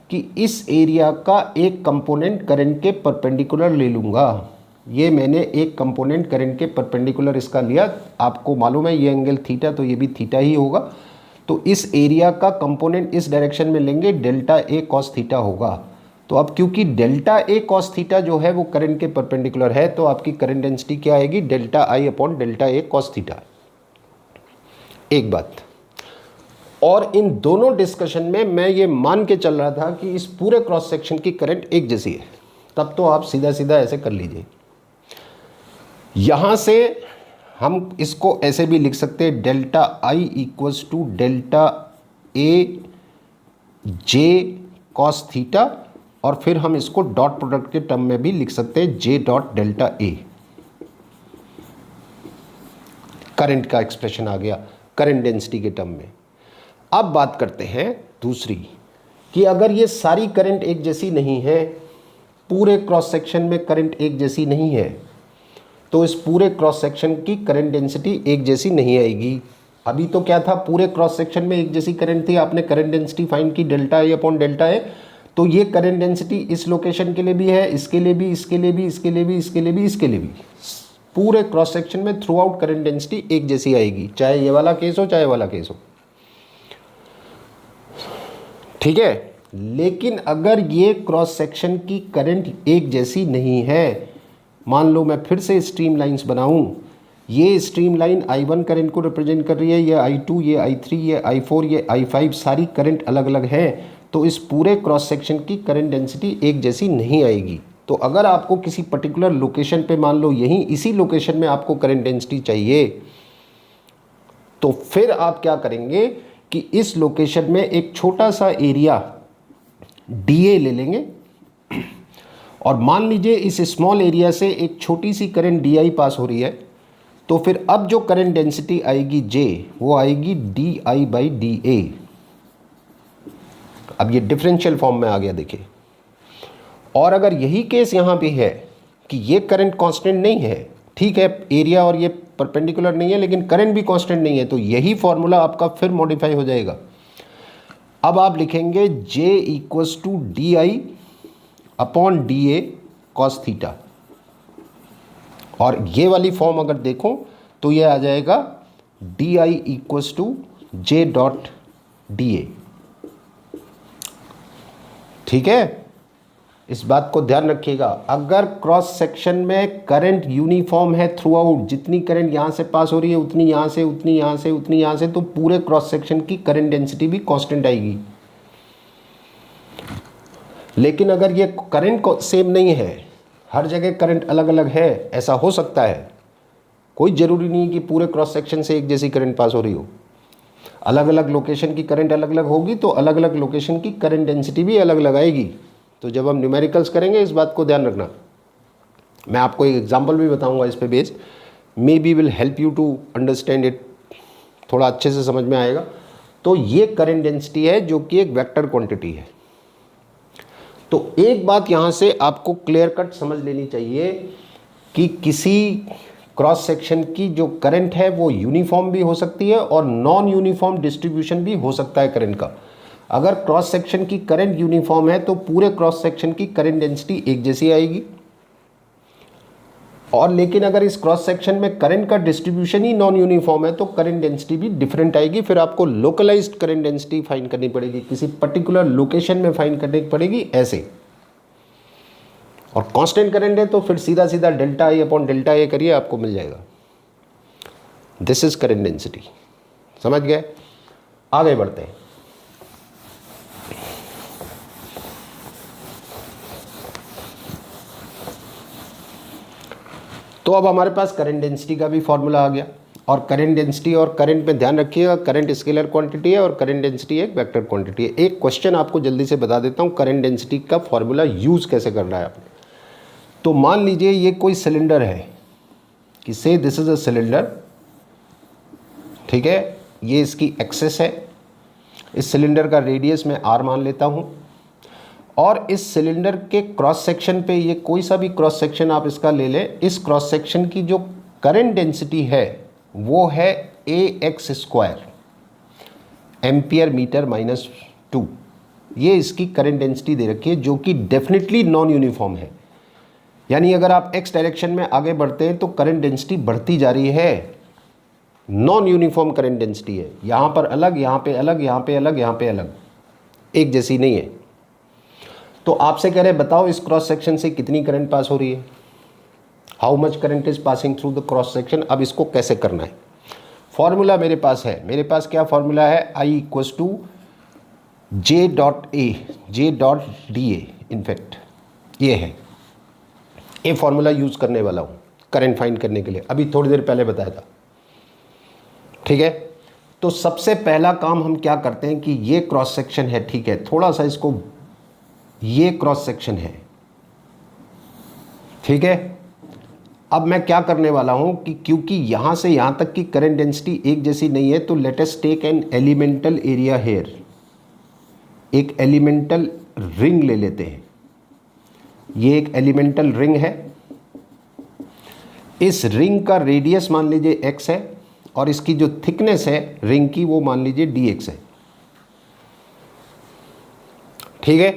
कि इस एरिया का एक कंपोनेंट करंट के परपेंडिकुलर ले लूँगा। ये मैंने एक कंपोनेंट करंट के परपेंडिकुलर इसका लिया, आपको मालूम है ये एंगल थीटा, तो ये भी थीटा ही होगा। तो इस एरिया का कंपोनेंट इस डायरेक्शन में लेंगे, डेल्टा ए कॉस थीटा होगा। तो अब क्योंकि डेल्टा ए कॉस थीटा जो है वो करंट के परपेंडिकुलर है, तो आपकी करंट डेंसिटी क्या आएगी? Delta I upon delta A cos theta. एक बात, और इन दोनों डिस्कशन में मैं ये मान के चल रहा था कि इस पूरे क्रॉस सेक्शन की करंट एक जैसी है, तब तो आप सीधा सीधा ऐसे कर लीजिए। यहाँ से हम इसको ऐसे भी लिख सकते हैं, delta I equals to delta A J cos theta, और फिर हम इसको डॉट प्रोडक्ट के टर्म में भी लिख सकते हैं, J dot delta A. Current का एक्सप्रेशन आ गया करंट डेंसिटी के टर्म में। अब बात करते हैं दूसरी, कि अगर ये सारी करंट एक जैसी नहीं है, पूरे क्रॉस सेक्शन में करंट एक जैसी नहीं है, तो इस पूरे क्रॉस सेक्शन की करंट डेंसिटी एक जैसी नहीं आएगी। अभी तो क्या था, पूरे क्रॉस सेक्शन में एक जैसी करंट थी, आपने करंट डेंसिटी फाइंड की delta A upon delta A, तो ये करंट डेंसिटी इस लोकेशन के लिए भी है, इसके लिए भी, इसके लिए भी, इसके लिए भी, इसके लिए भी, इसके लिए भी, पूरे क्रॉस सेक्शन में थ्रू आउट करंट डेंसिटी एक जैसी आएगी, चाहे ये वाला केस हो चाहे वाला केस हो, ठीक है। लेकिन अगर ये क्रॉस सेक्शन की करंट एक जैसी नहीं है, मान लो मैं फिर से स्ट्रीम लाइंस बनाऊं, ये स्ट्रीम लाइन I1 करंट को रिप्रेजेंट कर रही है, ये I2, ये I3, ये I4, ये I5, सारी करंट अलग अलग है, तो इस पूरे क्रॉस सेक्शन की करंट डेंसिटी एक जैसी नहीं आएगी। तो अगर आपको किसी पर्टिकुलर लोकेशन पे, मान लो यहीं इसी लोकेशन में आपको करंट डेंसिटी चाहिए, तो फिर आप क्या करेंगे कि इस लोकेशन में एक छोटा सा एरिया DA ले लेंगे, और मान लीजिए इस स्मॉल एरिया से एक छोटी सी करंट DI पास हो रही है, तो फिर अब जो करंट डेंसिटी आएगी J, वो आएगी DI बाई DA। अब ये डिफरेंशियल फॉर्म में आ गया, देखिए। और अगर यही केस यहाँ पे है कि ये करंट कांस्टेंट नहीं है, ठीक है, एरिया और ये परपेंडिकुलर नहीं है लेकिन करंट भी कांस्टेंट नहीं है, तो यही फॉर्मूला आपका फिर मॉडिफाई हो जाएगा। अब आप लिखेंगे J equals to D I upon D A cos theta, और ये वाली फॉर्म अगर देखो तो ये आ जाएगा D I equals to J dot D A. ठीक है, इस बात को ध्यान रखिएगा, अगर क्रॉस सेक्शन में करंट यूनिफॉर्म है थ्रू आउट, जितनी करंट यहाँ से पास हो रही है उतनी यहाँ से, उतनी यहाँ से, उतनी यहाँ से, तो पूरे क्रॉस सेक्शन की करंट डेंसिटी भी कांस्टेंट आएगी। लेकिन अगर ये करंट सेम नहीं है, हर जगह करंट अलग अलग है, ऐसा हो सकता है, कोई ज़रूरी नहीं कि पूरे क्रॉस सेक्शन से एक जैसी करंट पास हो रही हो, अलग अलग लोकेशन की करंट अलग अलग होगी, तो अलग अलग लोकेशन की करंट डेंसिटी भी अलग अलग आएगी। तो जब हम न्यूमेरिकल्स करेंगे इस बात को ध्यान रखना। मैं आपको एक एग्जांपल भी बताऊंगा इस पे based, maybe will help you to understand it, थोड़ा अच्छे से समझ में आएगा। तो ये करंट डेंसिटी है जो कि एक वेक्टर क्वांटिटी है। तो एक बात यहाँ से आपको क्लियर कट समझ लेनी चाहिए कि किसी क्रॉस सेक्शन की जो करंट है वो यूनिफॉर्म भी हो सकती है और नॉन यूनिफॉर्म डिस्ट्रीब्यूशन भी हो सकता है करंट का। अगर क्रॉस सेक्शन की करंट यूनिफॉर्म है तो पूरे क्रॉस सेक्शन की करंट डेंसिटी एक जैसी आएगी, और लेकिन अगर इस क्रॉस सेक्शन में करंट का डिस्ट्रीब्यूशन ही नॉन यूनिफॉर्म है तो करंट डेंसिटी भी डिफरेंट आएगी। फिर आपको लोकलाइज्ड करंट डेंसिटी फाइंड करनी पड़ेगी, किसी पर्टिकुलर लोकेशन में फाइंड करनी पड़ेगी ऐसे। और कांस्टेंट करंट है तो फिर सीधा सीधा delta I upon delta A करिए, आपको मिल जाएगा। This is current density. समझ गए? आगे बढ़ते हैं। तो अब हमारे पास करंट डेंसिटी का भी फॉर्मूला आ गया, और करंट डेंसिटी और करंट में ध्यान रखिएगा, करंट स्केलर क्वांटिटी है और करंट डेंसिटी एक वेक्टर क्वांटिटी है। एक क्वेश्चन आपको जल्दी से बता देता हूँ, करंट डेंसिटी का फॉर्मूला यूज़ कैसे करना है आपने। तो मान लीजिए ये कोई सिलेंडर है, कि से दिस इज अ सिलेंडर, ठीक है, ये इसकी एक्सेस है, इस सिलेंडर का रेडियस मैं आर मान लेता हूँ, और इस सिलेंडर के क्रॉस सेक्शन पे, ये कोई सा भी क्रॉस सेक्शन आप इसका ले लें, इस क्रॉस सेक्शन की जो करंट डेंसिटी है वो है A x square ampere metre minus 2। ये इसकी करंट डेंसिटी दे रखी है जो कि डेफिनेटली नॉन यूनिफॉर्म है। यानी अगर आप एक्स डायरेक्शन में आगे बढ़ते हैं तो करंट डेंसिटी बढ़ती जा रही है, नॉन यूनिफॉर्म करंट डेंसिटी है, यहाँ पर अलग, यहाँ पे अलग, यहाँ पे अलग, यहाँ पे अलग, एक जैसी नहीं है। तो आपसे कह रहे हैं बताओ इस क्रॉस सेक्शन से कितनी करंट पास हो रही है, how much current is passing through the cross section. अब इसको कैसे करना है, फॉर्मूला मेरे पास है, मेरे पास क्या फॉर्मूला है, I equals to J dot A, J dot D A, in fact ये है, ये फॉर्मूला यूज़ करने वाला हूँ करंट फाइंड करने के लिए, अभी थोड़ी देर पहले बताया था। ठीक है, तो सबसे पहला काम हम क्या करते हैं कि ये क्रॉस सेक्शन है, ठीक है, थोड़ा सा इसको, ये क्रॉस सेक्शन है, ठीक है। अब मैं क्या करने वाला हूं कि क्योंकि यहां से यहां तक की करंट डेंसिटी एक जैसी नहीं है, तो let us take an elemental area here, एक एलिमेंटल रिंग ले लेते हैं। ये एक एलिमेंटल रिंग है, इस रिंग का रेडियस मान लीजिए x है, और इसकी जो थिकनेस है रिंग की वो मान लीजिए dx है, ठीक है।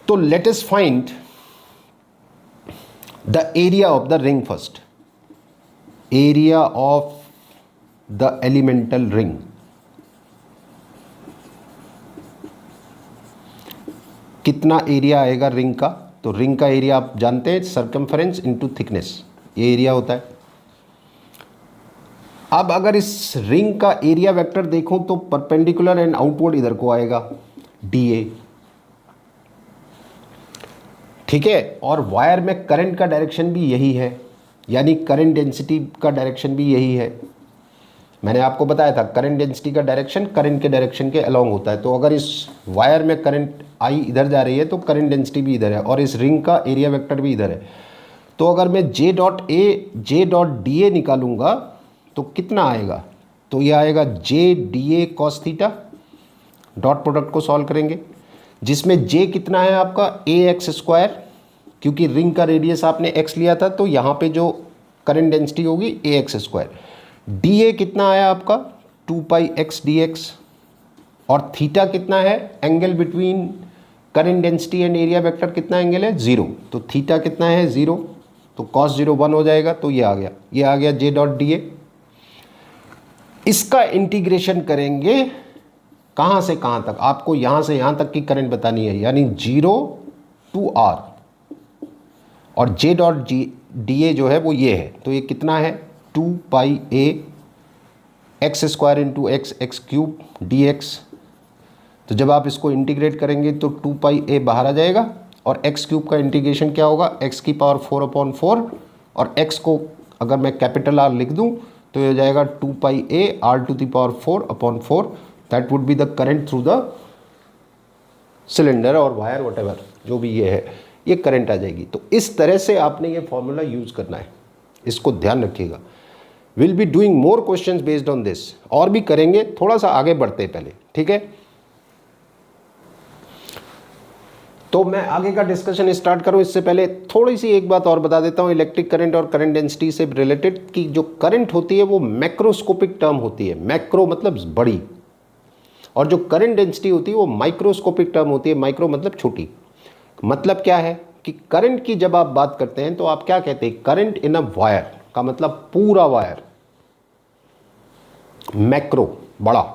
तो let us find the area of the ring first, area of the elemental ring. कितना एरिया आएगा रिंग का, तो रिंग का एरिया आप जानते हैं सर्कमफरेंस इनटू थिकनेस, ये एरिया होता है। अब अगर इस रिंग का एरिया वेक्टर देखूं तो परपेंडिकुलर एंड आउटवर्ड इधर को आएगा DA, ठीक है। और वायर में करंट का डायरेक्शन भी यही है, यानी करंट डेंसिटी का डायरेक्शन भी यही है। मैंने आपको बताया था करंट डेंसिटी का डायरेक्शन करंट के डायरेक्शन के अलोंग होता है। तो अगर इस वायर में करंट आई इधर जा रही है तो करंट डेंसिटी भी इधर है, और इस रिंग का एरिया वेक्टर भी इधर है। तो अगर मैं J डॉट DA निकालूंगा तो कितना आएगा, तो ये आएगा JDA cos theta, dot product को सॉल्व करेंगे, जिसमें J कितना है आपका AX स्क्वायर क्योंकि रिंग का रेडियस आपने x लिया था, तो यहाँ पे जो करंट डेंसिटी होगी ax²। dA कितना आया आपका 2πx dx, और थीटा कितना है, angle between current density and area vector कितना एंगल है, 0, तो थीटा कितना है 0, तो cos 0 1 हो जाएगा, तो ये आ गया J डॉट dA। इसका इंटीग्रेशन करेंगे कहाँ से कहाँ तक, आपको यहाँ से यहाँ तक की करंट बतानी है, यानी 0 to R, और J डॉट dA जो है वो ये है, तो ये कितना है 2πa x² into x³ dx। तो जब आप इसको इंटीग्रेट करेंगे तो 2πa बाहर आ जाएगा, और x³ का इंटीग्रेशन क्या होगा, x⁴/4, और x को अगर मैं कैपिटल R लिख दूं तो ये हो जाएगा 2πa r⁴/4, that would be the current through the cylinder और वायर, वट जो भी ये है, ये करंट आ जाएगी। तो इस तरह से आपने ये फॉर्मूला यूज़ करना है, इसको ध्यान रखिएगा। Will be doing more questions based on this, और भी करेंगे, थोड़ा सा आगे बढ़ते हैं पहले, ठीक है। तो मैं आगे का डिस्कशन स्टार्ट करूं इससे पहले थोड़ी सी एक बात और बता देता हूं, इलेक्ट्रिक करंट और करंट डेंसिटी से रिलेटेड, कि जो करंट होती है वो मैक्रोस्कोपिक टर्म होती है, मैक्रो मतलब बड़ी, और जो करंट डेंसिटी होती है वो माइक्रोस्कोपिक टर्म होती है, माइक्रो मतलब छोटी। मतलब क्या है कि करंट की जब आप बात करते हैं तो आप क्या कहते हैं, करंट इन अ वायर का मतलब पूरा वायर, मैक्रो बड़ा,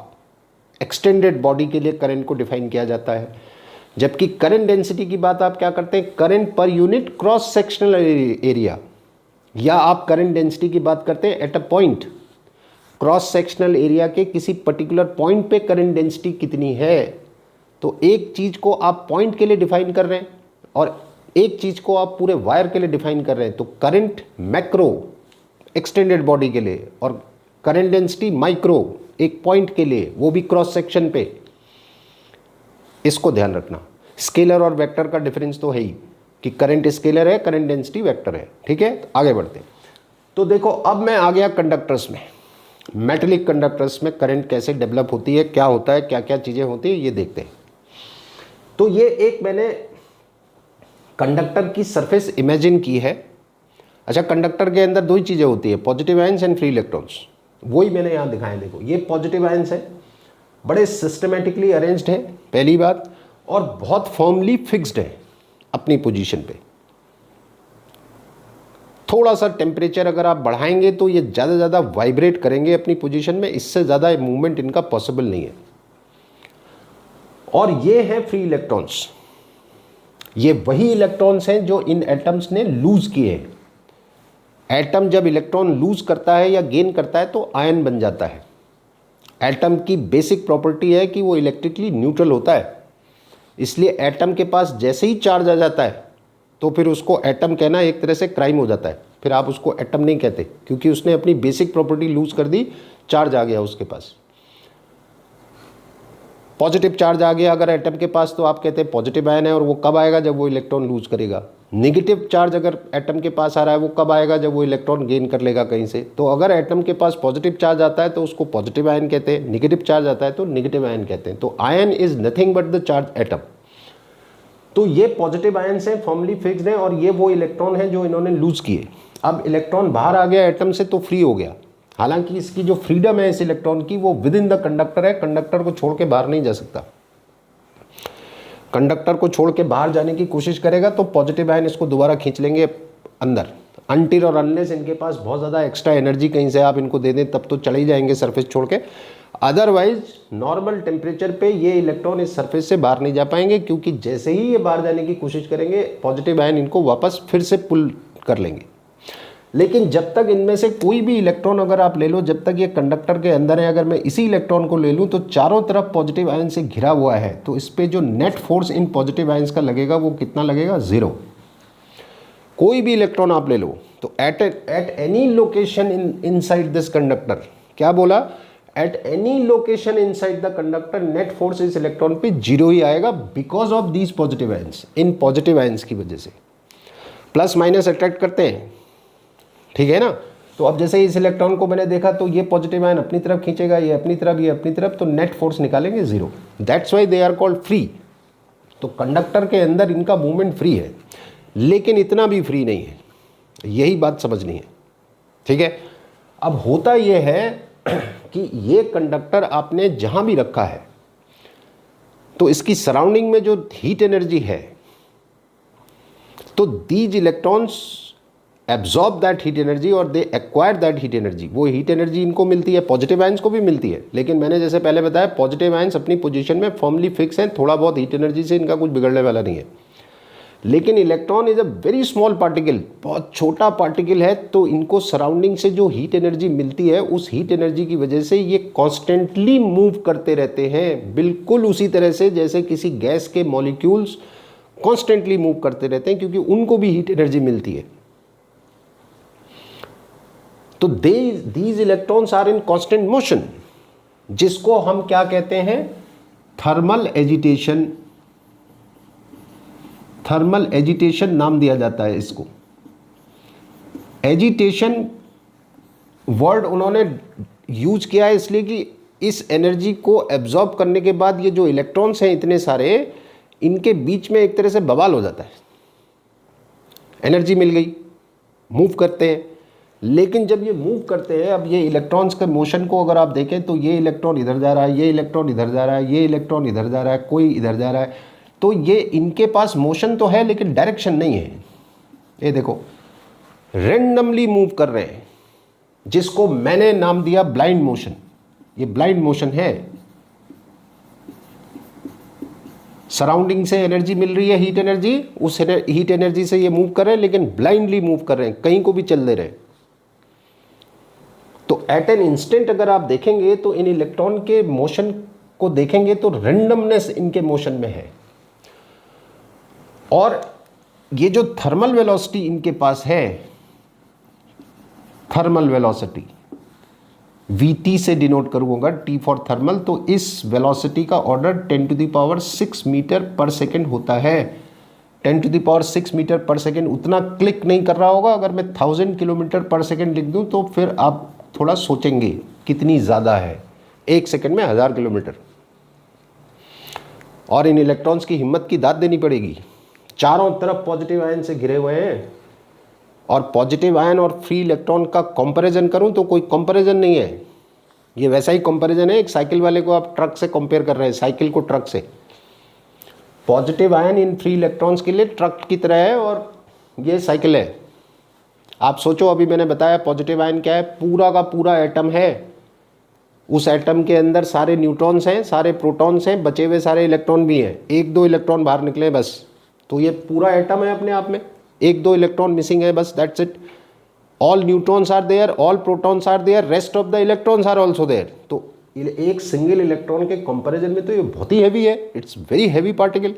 एक्सटेंडेड बॉडी के लिए करंट को डिफाइन किया जाता है। जबकि करंट डेंसिटी की बात आप क्या करते हैं, current per unit cross sectional area, या आप करंट डेंसिटी की बात करते हैं at a point, cross sectional area के किसी पर्टिकुलर पॉइंट पे करंट डेंसिटी कितनी है। तो एक चीज़ को आप पॉइंट के लिए डिफाइन कर रहे हैं और एक चीज़ को आप पूरे वायर के लिए डिफाइन कर रहे हैं। तो करंट मैक्रो एक्सटेंडेड बॉडी के लिए, और करंट डेंसिटी माइक्रो एक पॉइंट के लिए, वो भी क्रॉस सेक्शन पे। इसको ध्यान रखना। स्केलर और वेक्टर का डिफरेंस तो है ही कि करंट स्केलर है, करंट डेंसिटी वेक्टर है, ठीक है। तो आगे बढ़ते हैं। तो देखो अब मैं आ गया कंडक्टर्स में, मेटेलिक कंडक्टर्स में करंट कैसे डेवलप होती है, क्या होता है, क्या क्या चीज़ें होती है, ये देखते हैं। तो ये एक मैंने कंडक्टर की सरफेस इमेजिन की है। अच्छा, कंडक्टर के अंदर दो ही चीज़ें होती है, positive ions and free electrons, वही मैंने यहाँ दिखाए। देखो ये पॉजिटिव आयंस है, बड़े सिस्टमेटिकली अरेंज्ड है पहली बात, और बहुत फर्मली फिक्स्ड है अपनी पोजीशन पे। थोड़ा सा टेम्परेचर अगर आप बढ़ाएंगे तो ये ज़्यादा से ज़्यादा वाइब्रेट करेंगे अपनी पोजीशन में, इससे ज़्यादा मूवमेंट इनका पॉसिबल नहीं है। और ये हैं फ्री इलेक्ट्रॉन्स, ये वही इलेक्ट्रॉन्स हैं जो इन एटम्स ने लूज किए हैं। एटम जब इलेक्ट्रॉन लूज करता है या गेन करता है तो आयन बन जाता है। एटम की बेसिक प्रॉपर्टी है कि वो इलेक्ट्रिकली न्यूट्रल होता है, इसलिए एटम के पास जैसे ही चार्ज आ जाता है तो फिर उसको एटम कहना एक तरह से क्राइम हो जाता है, फिर आप उसको एटम नहीं कहते, क्योंकि उसने अपनी बेसिक प्रॉपर्टी लूज कर दी, चार्ज आ गया उसके पास। पॉजिटिव चार्ज आ गया अगर एटम के पास तो आप कहते हैं पॉजिटिव आयन है, और वो कब आएगा, जब वो इलेक्ट्रॉन लूज करेगा। नेगेटिव चार्ज अगर एटम के पास आ रहा है वो कब आएगा, जब वो इलेक्ट्रॉन गेन कर लेगा कहीं से। तो अगर एटम के पास पॉजिटिव चार्ज आता है तो उसको पॉजिटिव आयन कहते हैं, नेगेटिव चार्ज आता है तो नेगेटिव आयन कहते हैं। तो ion is nothing but the charge atom. तो ये पॉजिटिव आयंस हैं, फॉर्मली फिक्स्ड हैं, और ये वो इलेक्ट्रॉन हैं जो इन्होंने लूज किए। अब इलेक्ट्रॉन बाहर आ गया एटम से तो फ्री हो गया, हालांकि इसकी जो फ्रीडम है इस इलेक्ट्रॉन की वो विद इन द कंडक्टर है, कंडक्टर को छोड़ के बाहर नहीं जा सकता। कंडक्टर को छोड़ के बाहर जाने की कोशिश करेगा तो पॉजिटिव आयन इसको दोबारा खींच लेंगे अंदर, अनटिल और अनलेस इनके पास बहुत ज़्यादा एक्स्ट्रा एनर्जी कहीं से आप इनको दे दें, तब तो चले ही जाएंगे सरफेस छोड़ के। अदरवाइज नॉर्मल टेम्परेचर पे ये इलेक्ट्रॉन इस सरफेस से बाहर नहीं जा पाएंगे, क्योंकि जैसे ही ये बाहर जाने की कोशिश करेंगे पॉजिटिव आयन इनको वापस फिर से पुल कर लेंगे। लेकिन जब तक इनमें से कोई भी इलेक्ट्रॉन अगर आप ले लो, जब तक ये कंडक्टर के अंदर है, अगर मैं इसी इलेक्ट्रॉन को ले लूँ तो चारों तरफ पॉजिटिव आयन से घिरा हुआ है, तो इस पर जो net force in positive ions का लगेगा वो कितना लगेगा, 0। कोई भी इलेक्ट्रॉन आप ले लो तो at any location inside this conductor, क्या बोला, at any location inside the conductor net force इस इलेक्ट्रॉन पे 0 ही आएगा, because of these positive ions. In positive ions की वजह से प्लस माइनस अट्रैक्ट करते हैं, ठीक है ना। तो अब जैसे इस इलेक्ट्रॉन को मैंने देखा तो ये पॉजिटिव आयन अपनी तरफ खींचेगा, ये अपनी तरफ, ये अपनी तरफ, तो नेट फोर्स निकालेंगे 0। That's why they are called free. तो कंडक्टर के अंदर इनका मूवमेंट फ्री है। लेकिन इतना भी फ्री नहीं है, यही बात समझनी है। ठीक है, अब होता यह है कि ये कंडक्टर आपने जहां भी रखा है तो इसकी सराउंडिंग में जो हीट एनर्जी है, तो these electrons absorb that heat energy और दे एक्वायर दैट हीट एनर्जी। वो हीट एनर्जी इनको मिलती है, पॉजिटिव आयंस को भी मिलती है, लेकिन मैंने जैसे पहले बताया पॉजिटिव आयंस अपनी पोजीशन में फर्मली फिक्स हैं, थोड़ा बहुत हीट एनर्जी से इनका कुछ बिगड़ने वाला नहीं है। लेकिन electron is a very small particle, बहुत छोटा पार्टिकल है, तो इनको सराउंडिंग से जो हीट एनर्जी मिलती है उस हीट एनर्जी की वजह से ये कॉन्स्टेंटली मूव करते रहते हैं, बिल्कुल उसी तरह से जैसे किसी गैस के मॉलिक्यूल्स कॉन्स्टेंटली मूव करते रहते हैं, क्योंकि उनको भी हीट एनर्जी मिलती है। तो these electrons are in constant motion, जिसको हम क्या कहते हैं, थर्मल एजिटेशन। थर्मल एजिटेशन नाम दिया जाता है इसको। एजिटेशन वर्ड उन्होंने यूज किया है इसलिए कि इस एनर्जी को एब्जॉर्ब करने के बाद ये जो इलेक्ट्रॉन्स हैं इतने सारे, इनके बीच में एक तरह से बवाल हो जाता है, एनर्जी मिल गई, मूव करते हैं। लेकिन जब ये मूव करते हैं, अब ये इलेक्ट्रॉन्स के मोशन को अगर आप देखें तो ये इलेक्ट्रॉन इधर जा रहा है, ये इलेक्ट्रॉन इधर जा रहा है, ये इलेक्ट्रॉन इधर जा रहा है, कोई इधर जा रहा है, तो ये इनके पास मोशन तो है लेकिन डायरेक्शन नहीं है। ये देखो रेंडमली मूव कर रहे हैं, जिसको मैंने नाम दिया ब्लाइंड मोशन। ये ब्लाइंड मोशन है, सराउंडिंग से एनर्जी मिल रही है, हीट एनर्जी, उस हीट एनर्जी से ये मूव कर रहे हैं, लेकिन ब्लाइंडली मूव कर रहे हैं, कहीं को भी चल दे रहे हैं। तो एट एन इंस्टेंट अगर आप देखेंगे तो इन इलेक्ट्रॉन के मोशन को देखेंगे तो रेंडमनेस इनके मोशन में है। और ये जो थर्मल वेलोसिटी इनके पास है, थर्मल वेलोसिटी Vt से डिनोट करूंगा, T फॉर थर्मल, तो इस वेलोसिटी का ऑर्डर 10⁶ मीटर पर सेकेंड होता है। 10⁶ मीटर पर सेकेंड उतना क्लिक नहीं कर रहा होगा। अगर मैं 1000 किलोमीटर पर सेकेंड लिख दूं तो फिर आप थोड़ा सोचेंगे कितनी ज़्यादा है, 1 सेकेंड में 1000 किलोमीटर। और इन इलेक्ट्रॉन्स की हिम्मत की दाद देनी पड़ेगी, चारों तरफ पॉजिटिव आयन से घिरे हुए हैं। और पॉजिटिव आयन और फ्री इलेक्ट्रॉन का कंपैरिजन करूं तो कोई कंपैरिजन नहीं है, ये वैसा ही कंपैरिजन है, एक साइकिल वाले को आप ट्रक से कंपेयर कर रहे हैं, साइकिल को ट्रक से। Positive ion in free electrons के लिए ट्रक की तरह है और ये साइकिल है। आप सोचो, अभी मैंने बताया पॉजिटिव आयन क्या है, पूरा का पूरा एटम है, उस एटम के अंदर सारे न्यूट्रॉन्स हैं, सारे प्रोटॉन्स हैं, बचे हुए सारे इलेक्ट्रॉन भी हैं, 1-2 इलेक्ट्रॉन बाहर निकले बस, तो ये पूरा एटम है अपने आप में, 1-2 इलेक्ट्रॉन मिसिंग है बस, that's it. All neutrons are there, all protons are there, rest of the electrons are also there. तो एक सिंगल इलेक्ट्रॉन के कंपैरिजन में तो ये बहुत ही हैवी है, इट्स वेरी हैवी पार्टिकल,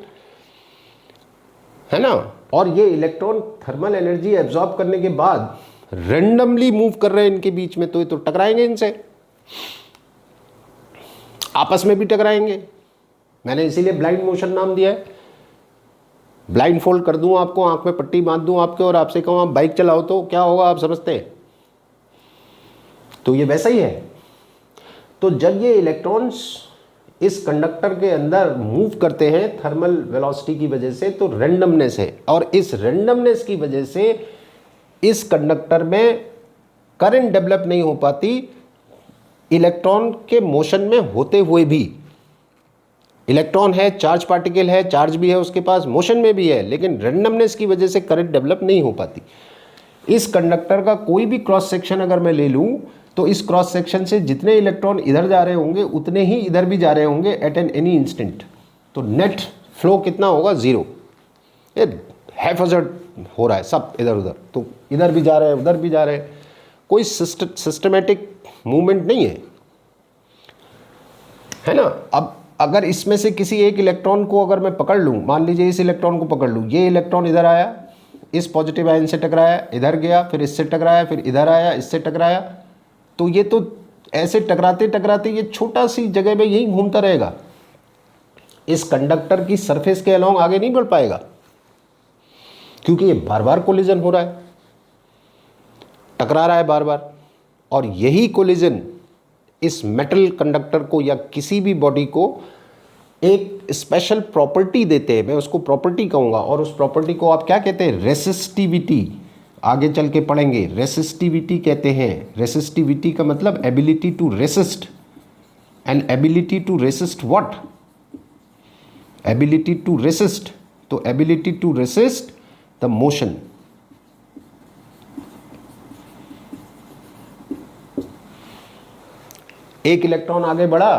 है ना। और ये इलेक्ट्रॉन थर्मल एनर्जी एब्जॉर्ब करने के बाद रेंडमली मूव कर रहे हैं इनके बीच में, तो ये तो टकराएंगे, इनसे आपस में भी टकराएंगे। मैंने इसीलिए ब्लाइंड मोशन नाम दिया है। ब्लाइंड फोल्ड कर दूं आपको, आंख में पट्टी बांध दूं आपके और आपसे कहूं आप बाइक चलाओ, तो क्या होगा आप समझते हैं? तो ये वैसा ही है। तो जब ये इलेक्ट्रॉन्स इस कंडक्टर के अंदर मूव करते हैं थर्मल वेलोसिटी की वजह से, तो रेंडमनेस है, और इस रेंडमनेस की वजह से इस कंडक्टर में करंट डेवलप नहीं हो पाती, इलेक्ट्रॉन के मोशन में होते हुए भी। इलेक्ट्रॉन है, चार्ज पार्टिकल है, चार्ज भी है उसके पास, मोशन में भी है, लेकिन रेंडमनेस की वजह से करंट डेवलप नहीं हो पाती। इस कंडक्टर का कोई भी क्रॉस सेक्शन अगर मैं ले लूं तो इस क्रॉस सेक्शन से जितने इलेक्ट्रॉन इधर जा रहे होंगे उतने ही इधर भी जा रहे होंगे एट एन एनी इंस्टेंट। तो नेट फ्लो कितना होगा? 0। ये हैफजर्ड हो रहा है सब इधर उधर, तो इधर भी जा रहे हैं उधर भी जा रहे हैं, कोई सिस्टमेटिक मूवमेंट नहीं है ना। अब अगर इसमें से किसी एक इलेक्ट्रॉन को अगर मैं पकड़ लूँ, मान लीजिए इस इलेक्ट्रॉन को पकड़ लूँ, ये इलेक्ट्रॉन इधर आया, इस पॉजिटिव आयन से टकराया, इधर गया, फिर इससे टकराया, फिर इधर आया, इससे टकराया, तो ये तो ऐसे टकराते टकराते ये छोटा सी जगह में यहीं घूमता रहेगा, इस कंडक्टर की सरफेस के अलोंग आगे नहीं बढ़ पाएगा, क्योंकि ये बार बार कोलिजन हो रहा है, टकरा रहा है बार बार। और यही कोलिजन इस मेटल कंडक्टर को या किसी भी बॉडी को एक स्पेशल प्रॉपर्टी देते हैं, मैं उसको प्रॉपर्टी कहूँगा, और उस प्रॉपर्टी को आप क्या कहते हैं? रेसिस्टिविटी। आगे चल के पढ़ेंगे, रेसिस्टिविटी कहते हैं। रेसिस्टिविटी का मतलब ability to resist, and ability to resist what? Ability to resist, तो ability to resist the motion. एक इलेक्ट्रॉन आगे बढ़ा,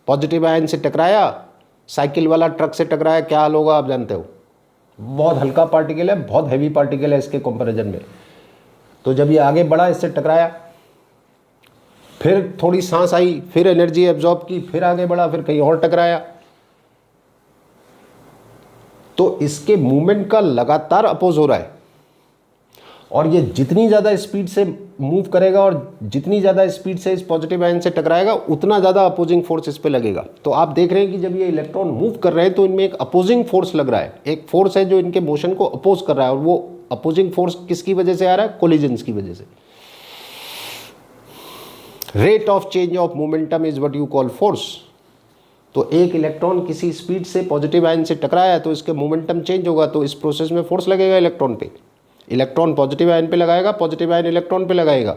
पॉजिटिव आयन से टकराया, साइकिल वाला ट्रक से टकराया, क्या हाल होगा आप जानते हो? बहुत हल्का पार्टिकल है, बहुत हैवी पार्टिकल है इसके कंपैरिजन में। तो जब ये आगे बढ़ा, इससे टकराया, फिर थोड़ी सांस आई, फिर एनर्जी एब्जॉर्ब की, फिर आगे बढ़ा, फिर कहीं और टकराया, तो इसके मूवमेंट का लगातार अपोज हो रहा है। और ये जितनी ज़्यादा स्पीड से मूव करेगा और जितनी ज़्यादा स्पीड से इस पॉजिटिव आयन से टकराएगा, उतना ज़्यादा अपोजिंग फोर्स इस पे लगेगा। तो आप देख रहे हैं कि जब ये इलेक्ट्रॉन मूव कर रहे हैं तो इनमें एक अपोजिंग फोर्स लग रहा है, एक फोर्स है जो इनके मोशन को अपोज कर रहा है। और वो अपोजिंग फोर्स किसकी वजह से आ रहा है? कोलिजन्स की वजह से। Rate of change of momentum is what you call force. तो एक इलेक्ट्रॉन किसी स्पीड से पॉजिटिव आयन से टकराया तो इसके मोमेंटम चेंज होगा, तो इस प्रोसेस में फोर्स लगेगा इलेक्ट्रॉन पे। इलेक्ट्रॉन पॉजिटिव आयन पे लगाएगा, पॉजिटिव आयन इलेक्ट्रॉन पे लगाएगा।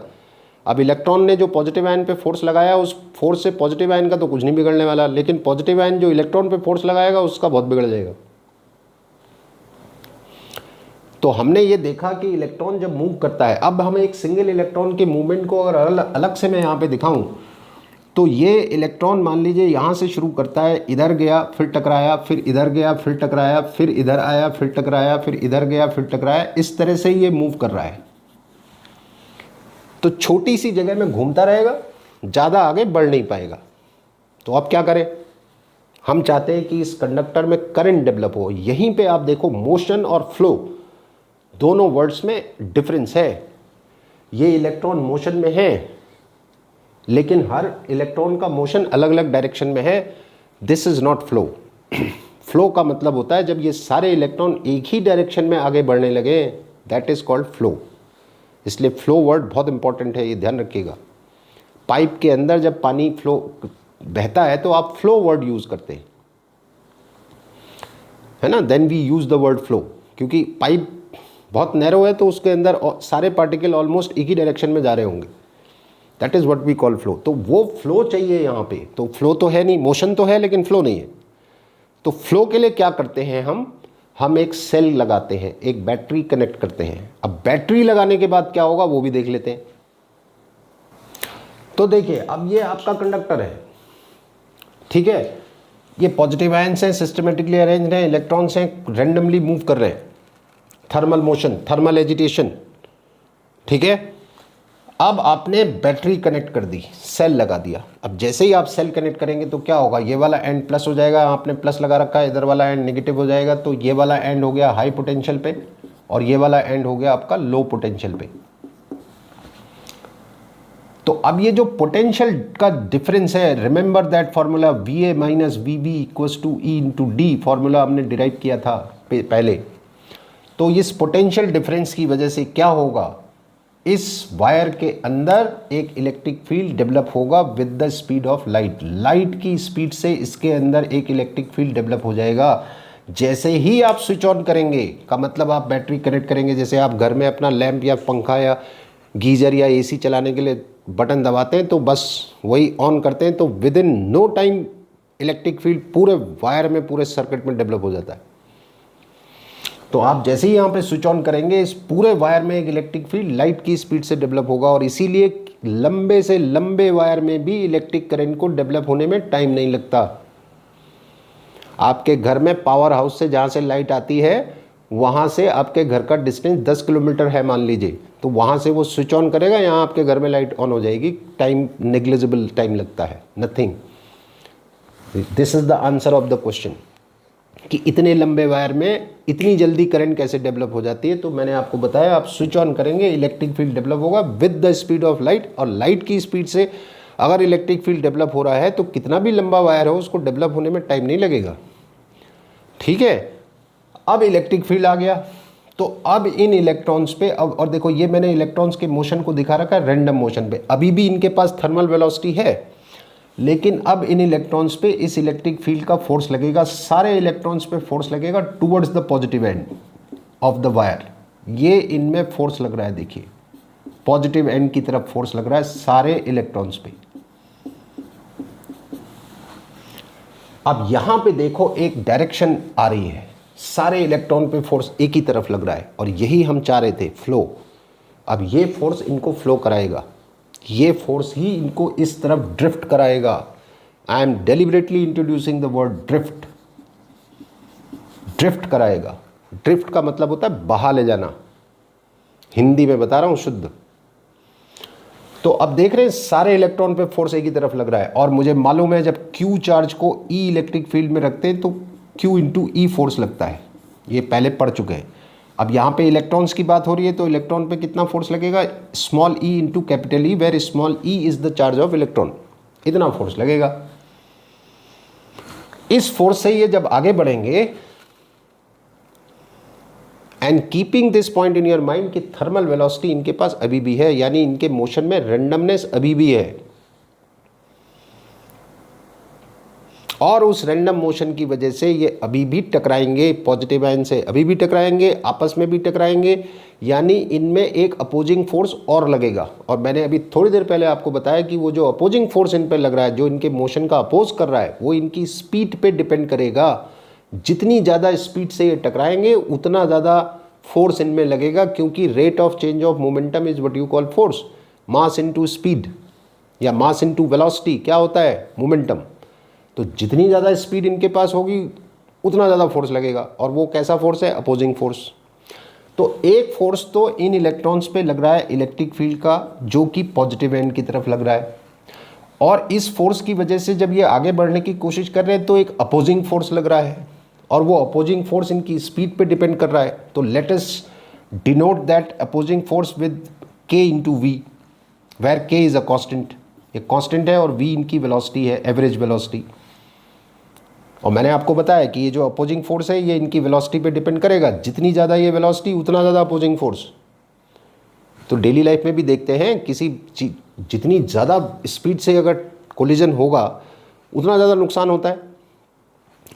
अब इलेक्ट्रॉन ने जो पॉजिटिव आयन पे फोर्स लगाया, उस फोर्स से पॉजिटिव आयन का तो कुछ नहीं बिगड़ने वाला, लेकिन पॉजिटिव आयन जो इलेक्ट्रॉन पे फोर्स लगाएगा उसका बहुत बिगड़ जाएगा। तो हमने ये देखा कि इलेक्ट्रॉन जब मूव करता है, अब हमें एक सिंगल इलेक्ट्रॉन के मूवमेंट को अगर अलग से मैं यहाँ पे दिखाऊं, तो ये इलेक्ट्रॉन मान लीजिए यहाँ से शुरू करता है, इधर गया, फिर टकराया, फिर इधर गया, फिर टकराया, फिर इधर आया, फिर टकराया, फिर इधर गया, फिर टकराया, इस तरह से ये मूव कर रहा है। तो छोटी सी जगह में घूमता रहेगा, ज़्यादा आगे बढ़ नहीं पाएगा। तो अब क्या करें? हम चाहते हैं कि इस कंडक्टर में करंट डेवलप हो। यहीं पे आप देखो, मोशन और फ्लो दोनों वर्ड्स में डिफरेंस है। ये इलेक्ट्रॉन मोशन में है, लेकिन हर इलेक्ट्रॉन का मोशन अलग अलग डायरेक्शन में है। This is not flow. Flow का मतलब होता है जब ये सारे इलेक्ट्रॉन एक ही डायरेक्शन में आगे बढ़ने लगे, दैट इज कॉल्ड फ्लो। इसलिए फ्लो वर्ड बहुत इंपॉर्टेंट है, ये ध्यान रखिएगा। पाइप के अंदर जब पानी फ्लो बहता है तो आप फ्लो वर्ड यूज करते हैं, है ना? Then we use the word flow, क्योंकि पाइप बहुत नैरो है तो उसके अंदर सारे पार्टिकल ऑलमोस्ट एक ही डायरेक्शन में जा रहे होंगे। That is what we call flow. तो वो फ्लो चाहिए यहाँ पे। तो फ्लो तो है नहीं, मोशन तो है लेकिन फ्लो नहीं है। तो फ्लो के लिए क्या करते हैं हम एक सेल लगाते हैं, एक बैटरी कनेक्ट करते हैं। अब बैटरी लगाने के बाद क्या होगा वो भी देख लेते हैं। तो देखिए, अब ये आपका कंडक्टर है, ठीक है? ये पॉजिटिव आयंस हैं, सिस्टमेटिकली अरेंज्ड हैं, इलेक्ट्रॉन्स हैं, रैंडमली मूव कर रहे हैं, थर्मल मोशन, थर्मल एजिटेशन, ठीक है? अब आपने बैटरी कनेक्ट कर दी, सेल लगा दिया। अब जैसे ही आप सेल कनेक्ट करेंगे तो क्या होगा? ये वाला एंड प्लस हो जाएगा, आपने प्लस लगा रखा है, इधर वाला एंड नेगेटिव हो जाएगा। तो ये वाला एंड हो गया हाई पोटेंशियल पे और ये वाला एंड हो गया आपका लो पोटेंशियल पे। तो अब ये जो पोटेंशियल का डिफरेंस है, remember that formula VA minus VB equals to E into D, formula हमने डिराइव किया था पहले। तो इस पोटेंशियल डिफरेंस की वजह से क्या होगा? इस वायर के अंदर एक इलेक्ट्रिक फील्ड डेवलप होगा with the speed of light. Light की स्पीड से इसके अंदर एक इलेक्ट्रिक फील्ड डेवलप हो जाएगा। जैसे ही आप स्विच ऑन करेंगे, का मतलब आप बैटरी कनेक्ट करेंगे, जैसे आप घर में अपना लैंप या पंखा या गीजर या AC चलाने के लिए बटन दबाते हैं, तो बस वही ऑन करते हैं, तो within no time electric field पूरे वायर में, पूरे सर्किट में डेवलप हो जाता है। तो आप जैसे ही यहाँ पे स्विच ऑन करेंगे, इस पूरे वायर में एक इलेक्ट्रिक फील्ड लाइट की स्पीड से डेवलप होगा। और इसीलिए लंबे से लंबे वायर में भी इलेक्ट्रिक करंट को डेवलप होने में टाइम नहीं लगता। आपके घर में पावर हाउस से जहाँ से लाइट आती है, वहाँ से आपके घर का डिस्टेंस 10 किलोमीटर है मान लीजिए, तो वहाँ से वो स्विच ऑन करेगा, यहाँ आपके घर में लाइट ऑन हो जाएगी। टाइम नेग्लिजिबल टाइम लगता है, nothing. This is the answer of the question कि इतने लंबे वायर में इतनी जल्दी करंट कैसे डेवलप हो जाती है। तो मैंने आपको बताया, आप स्विच ऑन करेंगे, इलेक्ट्रिक फील्ड डेवलप होगा with the speed of light. और लाइट की स्पीड से अगर इलेक्ट्रिक फील्ड डेवलप हो रहा है तो कितना भी लंबा वायर हो, उसको डेवलप होने में टाइम नहीं लगेगा, ठीक है? अब इलेक्ट्रिक फील्ड आ गया, तो अब इन इलेक्ट्रॉन्स पे, अब और देखो, ये मैंने इलेक्ट्रॉन्स के मोशन को दिखा रखा है रैंडम मोशन पे। अभी भी इनके पास थर्मल वेलोसिटी है, लेकिन अब इन इलेक्ट्रॉन्स पे इस इलेक्ट्रिक फील्ड का फोर्स लगेगा, सारे इलेक्ट्रॉन्स पे फोर्स लगेगा towards the positive end of the wire. ये इनमें फोर्स लग रहा है, देखिए पॉजिटिव एंड की तरफ फोर्स लग रहा है सारे इलेक्ट्रॉन्स पे। अब यहां पे देखो एक डायरेक्शन आ रही है, सारे इलेक्ट्रॉन पे फोर्स एक ही तरफ लग रहा है और यही हम चाह रहे थे, फ्लो। अब ये फोर्स इनको फ्लो कराएगा, ये फोर्स ही इनको इस तरफ ड्रिफ्ट कराएगा। I am deliberately introducing the word drift. Drift कराएगा, ड्रिफ्ट का मतलब होता है बहा ले जाना, हिंदी में बता रहा हूं शुद्ध। तो अब देख रहे हैं सारे इलेक्ट्रॉन पे फोर्स एक ही तरफ लग रहा है और मुझे मालूम है जब Q चार्ज को E इलेक्ट्रिक फील्ड में रखते हैं तो Q इंटू E फोर्स लगता है, ये पहले पढ़ चुके हैं। अब यहाँ पे इलेक्ट्रॉन्स की बात हो रही है तो इलेक्ट्रॉन पे कितना फोर्स लगेगा, small e into capital E, where small e is the charge of electron, इतना फोर्स लगेगा। इस फोर्स से ये जब आगे बढ़ेंगे, and keeping this point in your mind कि थर्मल वेलोसिटी इनके पास अभी भी है, यानी इनके मोशन में रेंडमनेस अभी भी है और उस रैंडम मोशन की वजह से ये अभी भी टकराएंगे, पॉजिटिव आयन से अभी भी टकराएंगे, आपस में भी टकराएंगे, यानी इनमें एक अपोजिंग फोर्स और लगेगा। और मैंने अभी थोड़ी देर पहले आपको बताया कि वो जो अपोजिंग फोर्स इन पे लग रहा है, जो इनके मोशन का अपोज कर रहा है, वो इनकी स्पीड पे डिपेंड करेगा। जितनी ज़्यादा स्पीड से ये टकराएंगे उतना ज़्यादा फोर्स इनमें लगेगा, क्योंकि rate of change of momentum is what you call force. Mass into speed या मास इनटू वेलोसिटी क्या होता है, मोमेंटम। तो जितनी ज़्यादा स्पीड इनके पास होगी उतना ज़्यादा फोर्स लगेगा, और वो कैसा फोर्स है, अपोजिंग फोर्स। तो एक फोर्स तो इन इलेक्ट्रॉन्स पे लग रहा है इलेक्ट्रिक फील्ड का, जो कि पॉजिटिव एंड की तरफ लग रहा है, और इस फोर्स की वजह से जब ये आगे बढ़ने की कोशिश कर रहे हैं तो एक अपोजिंग फोर्स लग रहा है, और वो अपोजिंग फोर्स इनकी स्पीड पे डिपेंड कर रहा है। तो let us denote that opposing force with k into V, where k is a constant, ये कांस्टेंट है, और v इनकी वेलोसिटी है, एवरेज वेलोसिटी। और मैंने आपको बताया कि ये जो अपोजिंग फोर्स है ये इनकी वेलोसिटी पे डिपेंड करेगा, जितनी ज़्यादा ये वेलोसिटी उतना ज़्यादा अपोजिंग फोर्स। तो डेली लाइफ में भी देखते हैं किसी जितनी ज़्यादा स्पीड से अगर कोलिजन होगा उतना ज़्यादा नुकसान होता है,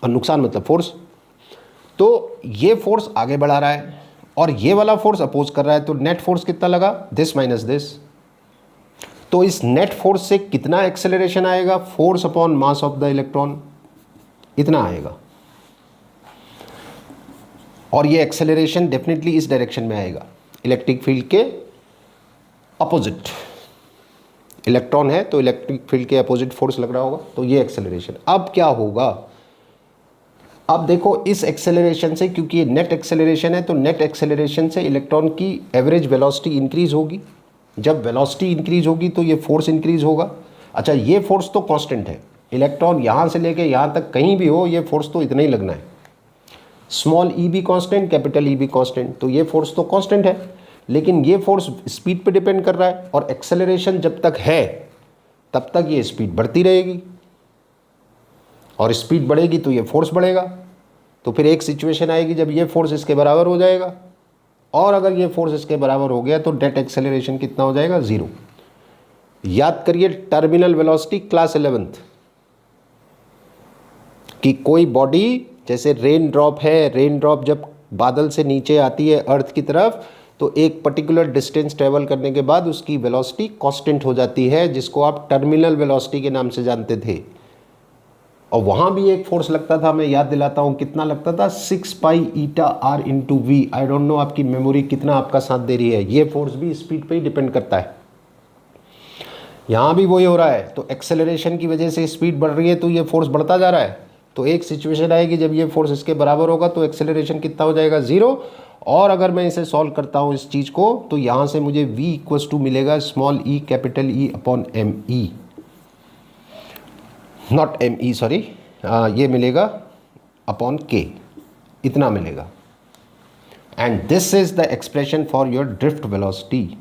और नुकसान मतलब फोर्स। तो ये फोर्स आगे बढ़ा रहा है और ये वाला फोर्स अपोज कर रहा है, तो नेट फोर्स कितना लगा, दिस माइनस दिस। तो इस नेट फोर्स से कितना एक्सेलरेशन आएगा, force upon mass of the electron, इतना आएगा। और ये एक्सेलरेशन डेफिनेटली इस डायरेक्शन में आएगा, इलेक्ट्रिक फील्ड के अपोजिट। इलेक्ट्रॉन है तो इलेक्ट्रिक फील्ड के अपोजिट फोर्स लग रहा होगा, तो ये एक्सेलरेशन। अब क्या होगा, अब देखो इस एक्सेलरेशन से, क्योंकि ये नेट एक्सेलरेशन है, तो नेट एक्सेलरेशन से इलेक्ट्रॉन की एवरेज वेलोसिटी इंक्रीज होगी। जब वेलोसिटी इंक्रीज होगी तो ये फोर्स इंक्रीज होगा। अच्छा, ये फोर्स तो कांस्टेंट है, इलेक्ट्रॉन यहाँ से लेके यहाँ तक कहीं भी हो ये फोर्स तो इतना ही लगना है। स्मॉल ई भी कांस्टेंट, कैपिटल ई भी कांस्टेंट, तो ये फोर्स तो कांस्टेंट है, लेकिन ये फोर्स स्पीड पे डिपेंड कर रहा है, और एक्सेलरेशन जब तक है तब तक ये स्पीड बढ़ती रहेगी, और स्पीड बढ़ेगी तो ये फोर्स बढ़ेगा। तो फिर एक सिचुएशन आएगी जब ये फोर्स इसके बराबर हो जाएगा, और अगर ये फोर्स इसके बराबर हो गया तो नेट एक्सेलरेशन कितना हो जाएगा, 0। याद करिए टर्मिनल वेलोसिटी क्लास 11th कि कोई बॉडी, जैसे रेन ड्रॉप है, रेन ड्रॉप जब बादल से नीचे आती है अर्थ की तरफ, तो एक पर्टिकुलर डिस्टेंस ट्रेवल करने के बाद उसकी वेलोसिटी कांस्टेंट हो जाती है, जिसको आप टर्मिनल वेलोसिटी के नाम से जानते थे। और वहाँ भी एक फोर्स लगता था, मैं याद दिलाता हूँ कितना लगता था, 6 pi eta r into v. I don't know आपकी मेमोरी कितना आपका साथ दे रही है, ये फोर्स भी स्पीड पे ही डिपेंड करता है। यहाँ भी वही हो रहा है, तो एक्सेलरेशन की वजह से स्पीड बढ़ रही है तो ये फोर्स बढ़ता जा रहा है। तो एक सिचुएशन आएगी जब ये फोर्स इसके बराबर होगा तो एक्सेलरेशन कितना हो जाएगा, 0। और अगर मैं इसे सॉल्व करता हूँ इस चीज़ को, तो यहाँ से मुझे v इक्वल्स टू मिलेगा small E capital E upon M E, not M E sorry, ये मिलेगा अपॉन के, इतना मिलेगा। And this is the expression for your drift velocity.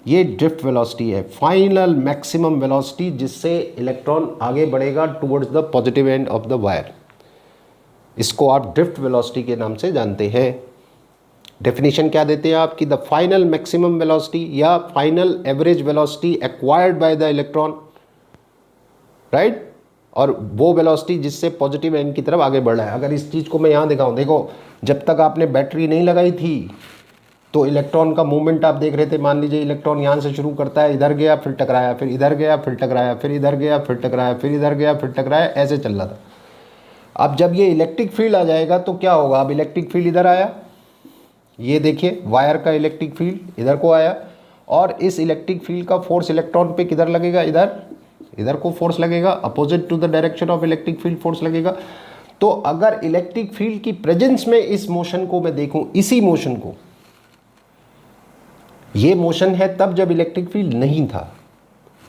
ये ड्रिफ्ट वेलोसिटी है, फाइनल मैक्सिमम वेलोसिटी जिससे इलेक्ट्रॉन आगे बढ़ेगा towards the positive end of the wire. इसको आप ड्रिफ्ट वेलोसिटी के नाम से जानते हैं। डेफिनेशन क्या देते हैं आप कि द फाइनल मैक्सिमम वेलोसिटी या final average velocity acquired by the electron, right, और वो वेलोसिटी जिससे पॉजिटिव एंड की तरफ आगे बढ़ रहा है। अगर इस चीज़ को मैं यहाँ दिखाऊँ, देखो जब तक आपने बैटरी नहीं लगाई थी तो इलेक्ट्रॉन का मूवमेंट आप देख रहे थे। मान लीजिए इलेक्ट्रॉन यहाँ से शुरू करता है, इधर गया फिर टकराया, फिर इधर गया फिर टकराया, फिर इधर गया फिर टकराया, फिर इधर गया फिर टकराया, ऐसे चल रहा था। अब जब ये इलेक्ट्रिक फील्ड आ जाएगा तो क्या होगा, अब इलेक्ट्रिक फील्ड इधर आया, ये देखिए वायर का इलेक्ट्रिक फील्ड इधर को आया, और इस इलेक्ट्रिक फील्ड का फोर्स इलेक्ट्रॉन पे किधर लगेगा, इधर, इधर को फोर्स लगेगा, opposite to the direction of electric field force लगेगा। तो अगर इलेक्ट्रिक फील्ड की प्रेजेंस में इस मोशन को मैं देखूं, इसी मोशन को, ये मोशन है तब जब इलेक्ट्रिक फील्ड नहीं था,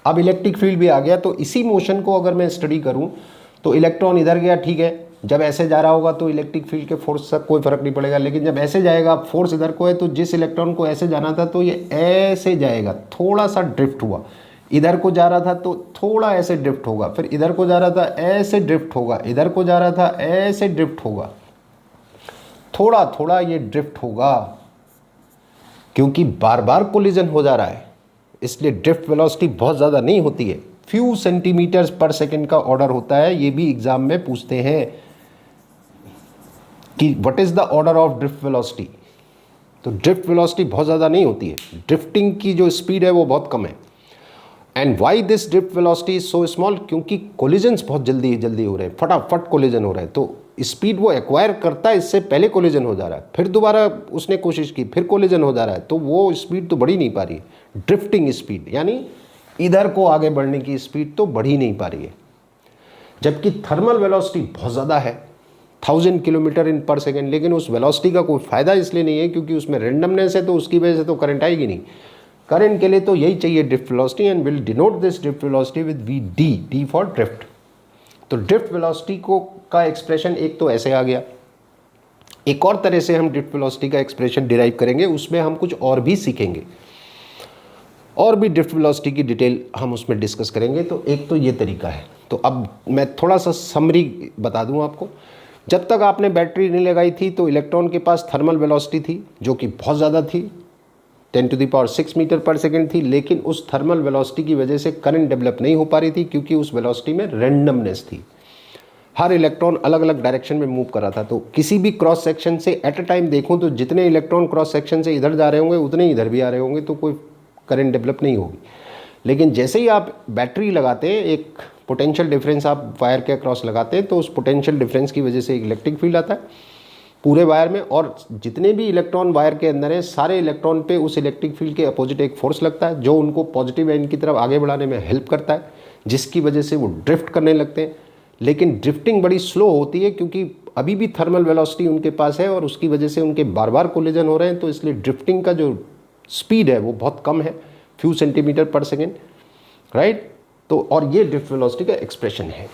अब इलेक्ट्रिक फील्ड भी आ गया, तो इसी मोशन को अगर मैं स्टडी करूं तो इलेक्ट्रॉन इधर गया, ठीक है, जब ऐसे जा रहा होगा तो इलेक्ट्रिक फील्ड के फोर्स से कोई फर्क नहीं पड़ेगा, लेकिन जब ऐसे जाएगा, फोर्स इधर को है, तो जिस इलेक्ट्रॉन को ऐसे जाना था तो ये ऐसे जाएगा, थोड़ा सा ड्रिफ्ट हुआ, इधर को जा रहा था तो थोड़ा ऐसे ड्रिफ्ट होगा, फिर इधर को जा रहा था ऐसे ड्रिफ्ट होगा, इधर को जा रहा था ऐसे ड्रिफ्ट होगा, थोड़ा थोड़ा ये ड्रिफ्ट होगा, क्योंकि बार बार कोलिजन हो जा रहा है, इसलिए ड्रिफ्ट वेलोसिटी बहुत ज़्यादा नहीं होती है, फ्यू सेंटीमीटर्स पर सेकंड का ऑर्डर होता है। ये भी एग्जाम में पूछते हैं कि what is the order of drift velocity, तो ड्रिफ्ट वेलोसिटी बहुत ज़्यादा नहीं होती है, ड्रिफ्टिंग की जो स्पीड है वो बहुत कम है। And why this drift velocity is so small, क्योंकि कोलिजन्स बहुत जल्दी जल्दी हो रहे हैं, फटाफट कोलिजन हो रहा है, तो स्पीड वो एक्वायर करता है, इससे पहले कोलिजन हो जा रहा है, फिर दोबारा उसने कोशिश की, फिर कोलिजन हो जा रहा है, तो वो स्पीड तो बढ़ ही नहीं पा रही है। ड्रिफ्टिंग स्पीड यानी इधर को आगे बढ़ने की स्पीड तो बढ़ ही नहीं पा रही है, जबकि थर्मल वेलोसिटी बहुत ज़्यादा है, 1000 किलोमीटर इन पर सेकेंड, लेकिन उस वेलोसिटी का कोई फ़ायदा इसलिए नहीं है क्योंकि उसमें रेंडमनेस है, तो उसकी वजह से तो करंट आएगी नहीं। करंट के लिए तो यही चाहिए drift velocity, and will denote this drift velocity with V D for drift. तो ड्रिफ्ट वेलोसिटी को का एक्सप्रेशन एक तो ऐसे आ गया, एक और तरह से हम ड्रिफ्ट वेलोसिटी का एक्सप्रेशन डिराइव करेंगे, उसमें हम कुछ और भी सीखेंगे, और भी ड्रिफ्ट वेलोसिटी की डिटेल हम उसमें डिस्कस करेंगे। तो एक तो ये तरीका है। तो अब मैं थोड़ा सा समरी बता दूं आपको। जब तक आपने बैटरी नहीं लगाई थी तो इलेक्ट्रॉन के पास थर्मल वेलोसिटी थी जो कि बहुत ज़्यादा थी, 10⁶ मीटर पर सेकेंड थी, लेकिन उस थर्मल वेलोसिटी की वजह से करंट डेवलप नहीं हो पा रही थी, क्योंकि उस वेलोसिटी में रैंडमनेस थी, हर इलेक्ट्रॉन अलग अलग डायरेक्शन में मूव कर रहा था। तो किसी भी क्रॉस सेक्शन से एट अ टाइम देखूं तो जितने इलेक्ट्रॉन क्रॉस सेक्शन से इधर जा रहे होंगे उतने ही इधर भी आ रहे होंगे, तो कोई करंट डेवलप नहीं होगी। लेकिन जैसे ही आप बैटरी लगाते हैं, एक पोटेंशियल डिफरेंस आप वायर के अक्रॉस लगाते हैं, तो उस पोटेंशियल डिफरेंस की वजह से एक इलेक्ट्रिक फील्ड आता है पूरे वायर में, और जितने भी इलेक्ट्रॉन वायर के अंदर हैं सारे इलेक्ट्रॉन पे उस इलेक्ट्रिक फील्ड के अपोजिट एक फोर्स लगता है जो उनको पॉजिटिव एंड की तरफ आगे बढ़ाने में हेल्प करता है, जिसकी वजह से वो ड्रिफ्ट करने लगते हैं। लेकिन ड्रिफ्टिंग बड़ी स्लो होती है क्योंकि अभी भी थर्मल वेलोसिटी उनके पास है और उसकी वजह से उनके बार बार कोलिजन हो रहे हैं, तो इसलिए ड्रिफ्टिंग का जो स्पीड है वो बहुत कम है, फ्यू सेंटीमीटर पर सेकेंड, राइट। तो और ये ड्रिफ्ट वेलोसिटी का एक्सप्रेशन है।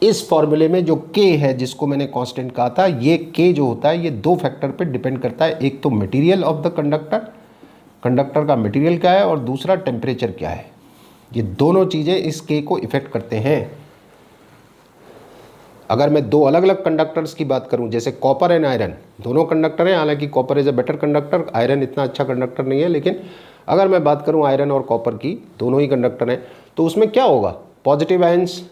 इस फॉर्मूले में जो k है जिसको मैंने कांस्टेंट कहा था, ये k जो होता है ये दो फैक्टर पे डिपेंड करता है, एक तो material of the conductor, conductor का मटेरियल क्या है, और दूसरा टेम्परेचर क्या है। ये दोनों चीज़ें इस k को इफेक्ट करते हैं। अगर मैं दो अलग अलग कंडक्टर्स की बात करूं, जैसे कॉपर एंड आयरन, दोनों कंडक्टर हैं, हालांकि copper is a better conductor, iron इतना अच्छा कंडक्टर नहीं है, लेकिन अगर मैं बात करूं आयरन और कॉपर की, दोनों ही कंडक्टर हैं, तो उसमें क्या होगा, पॉजिटिव आयंस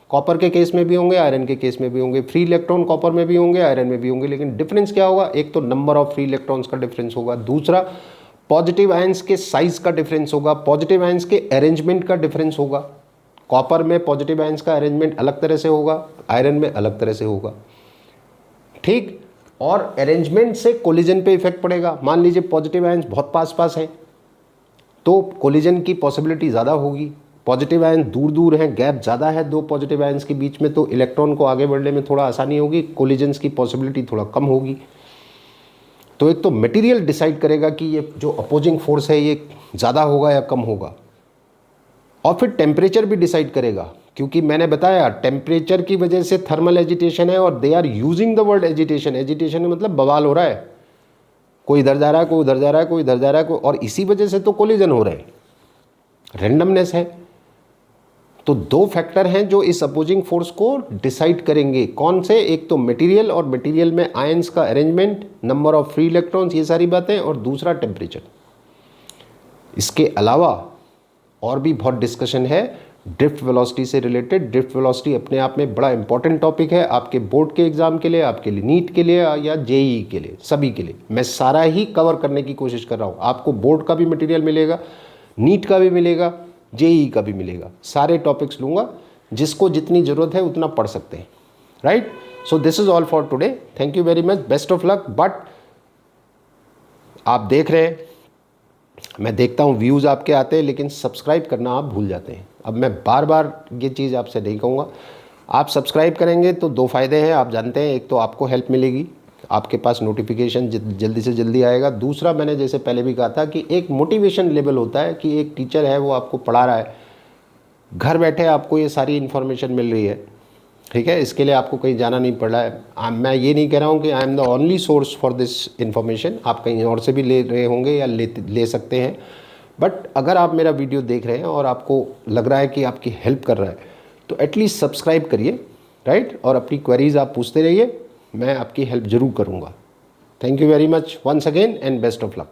कॉपर के केस में भी होंगे, आयरन के केस में भी होंगे, फ्री इलेक्ट्रॉन कॉपर में भी होंगे, आयरन में भी होंगे, लेकिन डिफरेंस क्या होगा, एक तो नंबर ऑफ फ्री इलेक्ट्रॉन्स का डिफरेंस होगा, दूसरा पॉजिटिव आयंस के साइज का डिफरेंस होगा, पॉजिटिव आयंस के अरेंजमेंट का डिफरेंस होगा। कॉपर में पॉजिटिव आयंस का अरेंजमेंट अलग तरह से होगा, आयरन में अलग तरह से होगा, ठीक। और अरेंजमेंट से कोलिजन पे इफेक्ट पड़ेगा। मान लीजिए पॉजिटिव आयंस बहुत पास पास है तो कोलिजन की पॉसिबिलिटी ज़्यादा होगी, पॉजिटिव आयन दूर दूर हैं, गैप ज़्यादा है दो पॉजिटिव आयंस के बीच में, तो इलेक्ट्रॉन को आगे बढ़ने में थोड़ा आसानी होगी, कोलिजन्स की पॉसिबिलिटी थोड़ा कम होगी। तो एक तो मटेरियल डिसाइड करेगा कि ये जो अपोजिंग फोर्स है ये ज़्यादा होगा या कम होगा, और फिर टेम्परेचर भी डिसाइड करेगा, क्योंकि मैंने बताया टेम्परेचर की वजह से थर्मल एजिटेशन है, और they are using the word agitation. Agitation मतलब बवाल हो रहा है, कोई इधर जा रहा है, कोई उधर जा रहा है, कोई इधर जा रहा है, और इसी वजह से तो कोलिजन हो रहे हैं, रैंडमनेस है। तो दो फैक्टर हैं जो इस अपोजिंग फोर्स को डिसाइड करेंगे, कौन से, एक तो मटेरियल, और मटेरियल में आयंस का arrangement, number of free electrons, ये सारी बातें, और दूसरा टेम्परेचर। इसके अलावा और भी बहुत डिस्कशन है ड्रिफ्ट वेलोसिटी से रिलेटेड। ड्रिफ्ट वेलोसिटी अपने आप में बड़ा इंपॉर्टेंट टॉपिक है आपके बोर्ड के एग्ज़ाम के लिए, आपके लिए नीट के लिए या जेईई के लिए, सभी के लिए मैं सारा ही कवर करने की कोशिश कर रहा हूँ। आपको बोर्ड का भी मटेरियल मिलेगा, नीट का भी मिलेगा, जेईई का भी मिलेगा, सारे टॉपिक्स लूँगा, जिसको जितनी ज़रूरत है उतना पढ़ सकते हैं, right. So this is all for today, thank you very much, best of luck. But आप देख रहे हैं, मैं देखता हूँ व्यूज़ आपके आते हैं, लेकिन सब्सक्राइब करना आप भूल जाते हैं। अब मैं बार बार ये चीज़ आपसे नहीं कहूँगा, आप सब्सक्राइब करेंगे तो दो फ़ायदे हैं, आप जानते हैं, एक तो आपको हेल्प मिलेगी, आपके पास नोटिफिकेशन जल्दी से जल्दी आएगा। दूसरा, मैंने जैसे पहले भी कहा था कि एक मोटिवेशन लेवल होता है कि एक टीचर है वो आपको पढ़ा रहा है, घर बैठे आपको ये सारी इन्फॉर्मेशन मिल रही है, ठीक है, इसके लिए आपको कहीं जाना नहीं पड़ रहा है। मैं ये नहीं कह रहा हूँ कि I am the only source for this information, आप कहीं और से भी ले रहे होंगे या ले सकते हैं। बट अगर आप मेरा वीडियो देख रहे हैं और आपको लग रहा है कि आपकी हेल्प कर रहा है, तो एटलीस्ट सब्सक्राइब करिए, राइट, और अपनी क्वेरीज आप पूछते रहिए, मैं आपकी हेल्प ज़रूर करूँगा। Thank you very much once again and best of luck.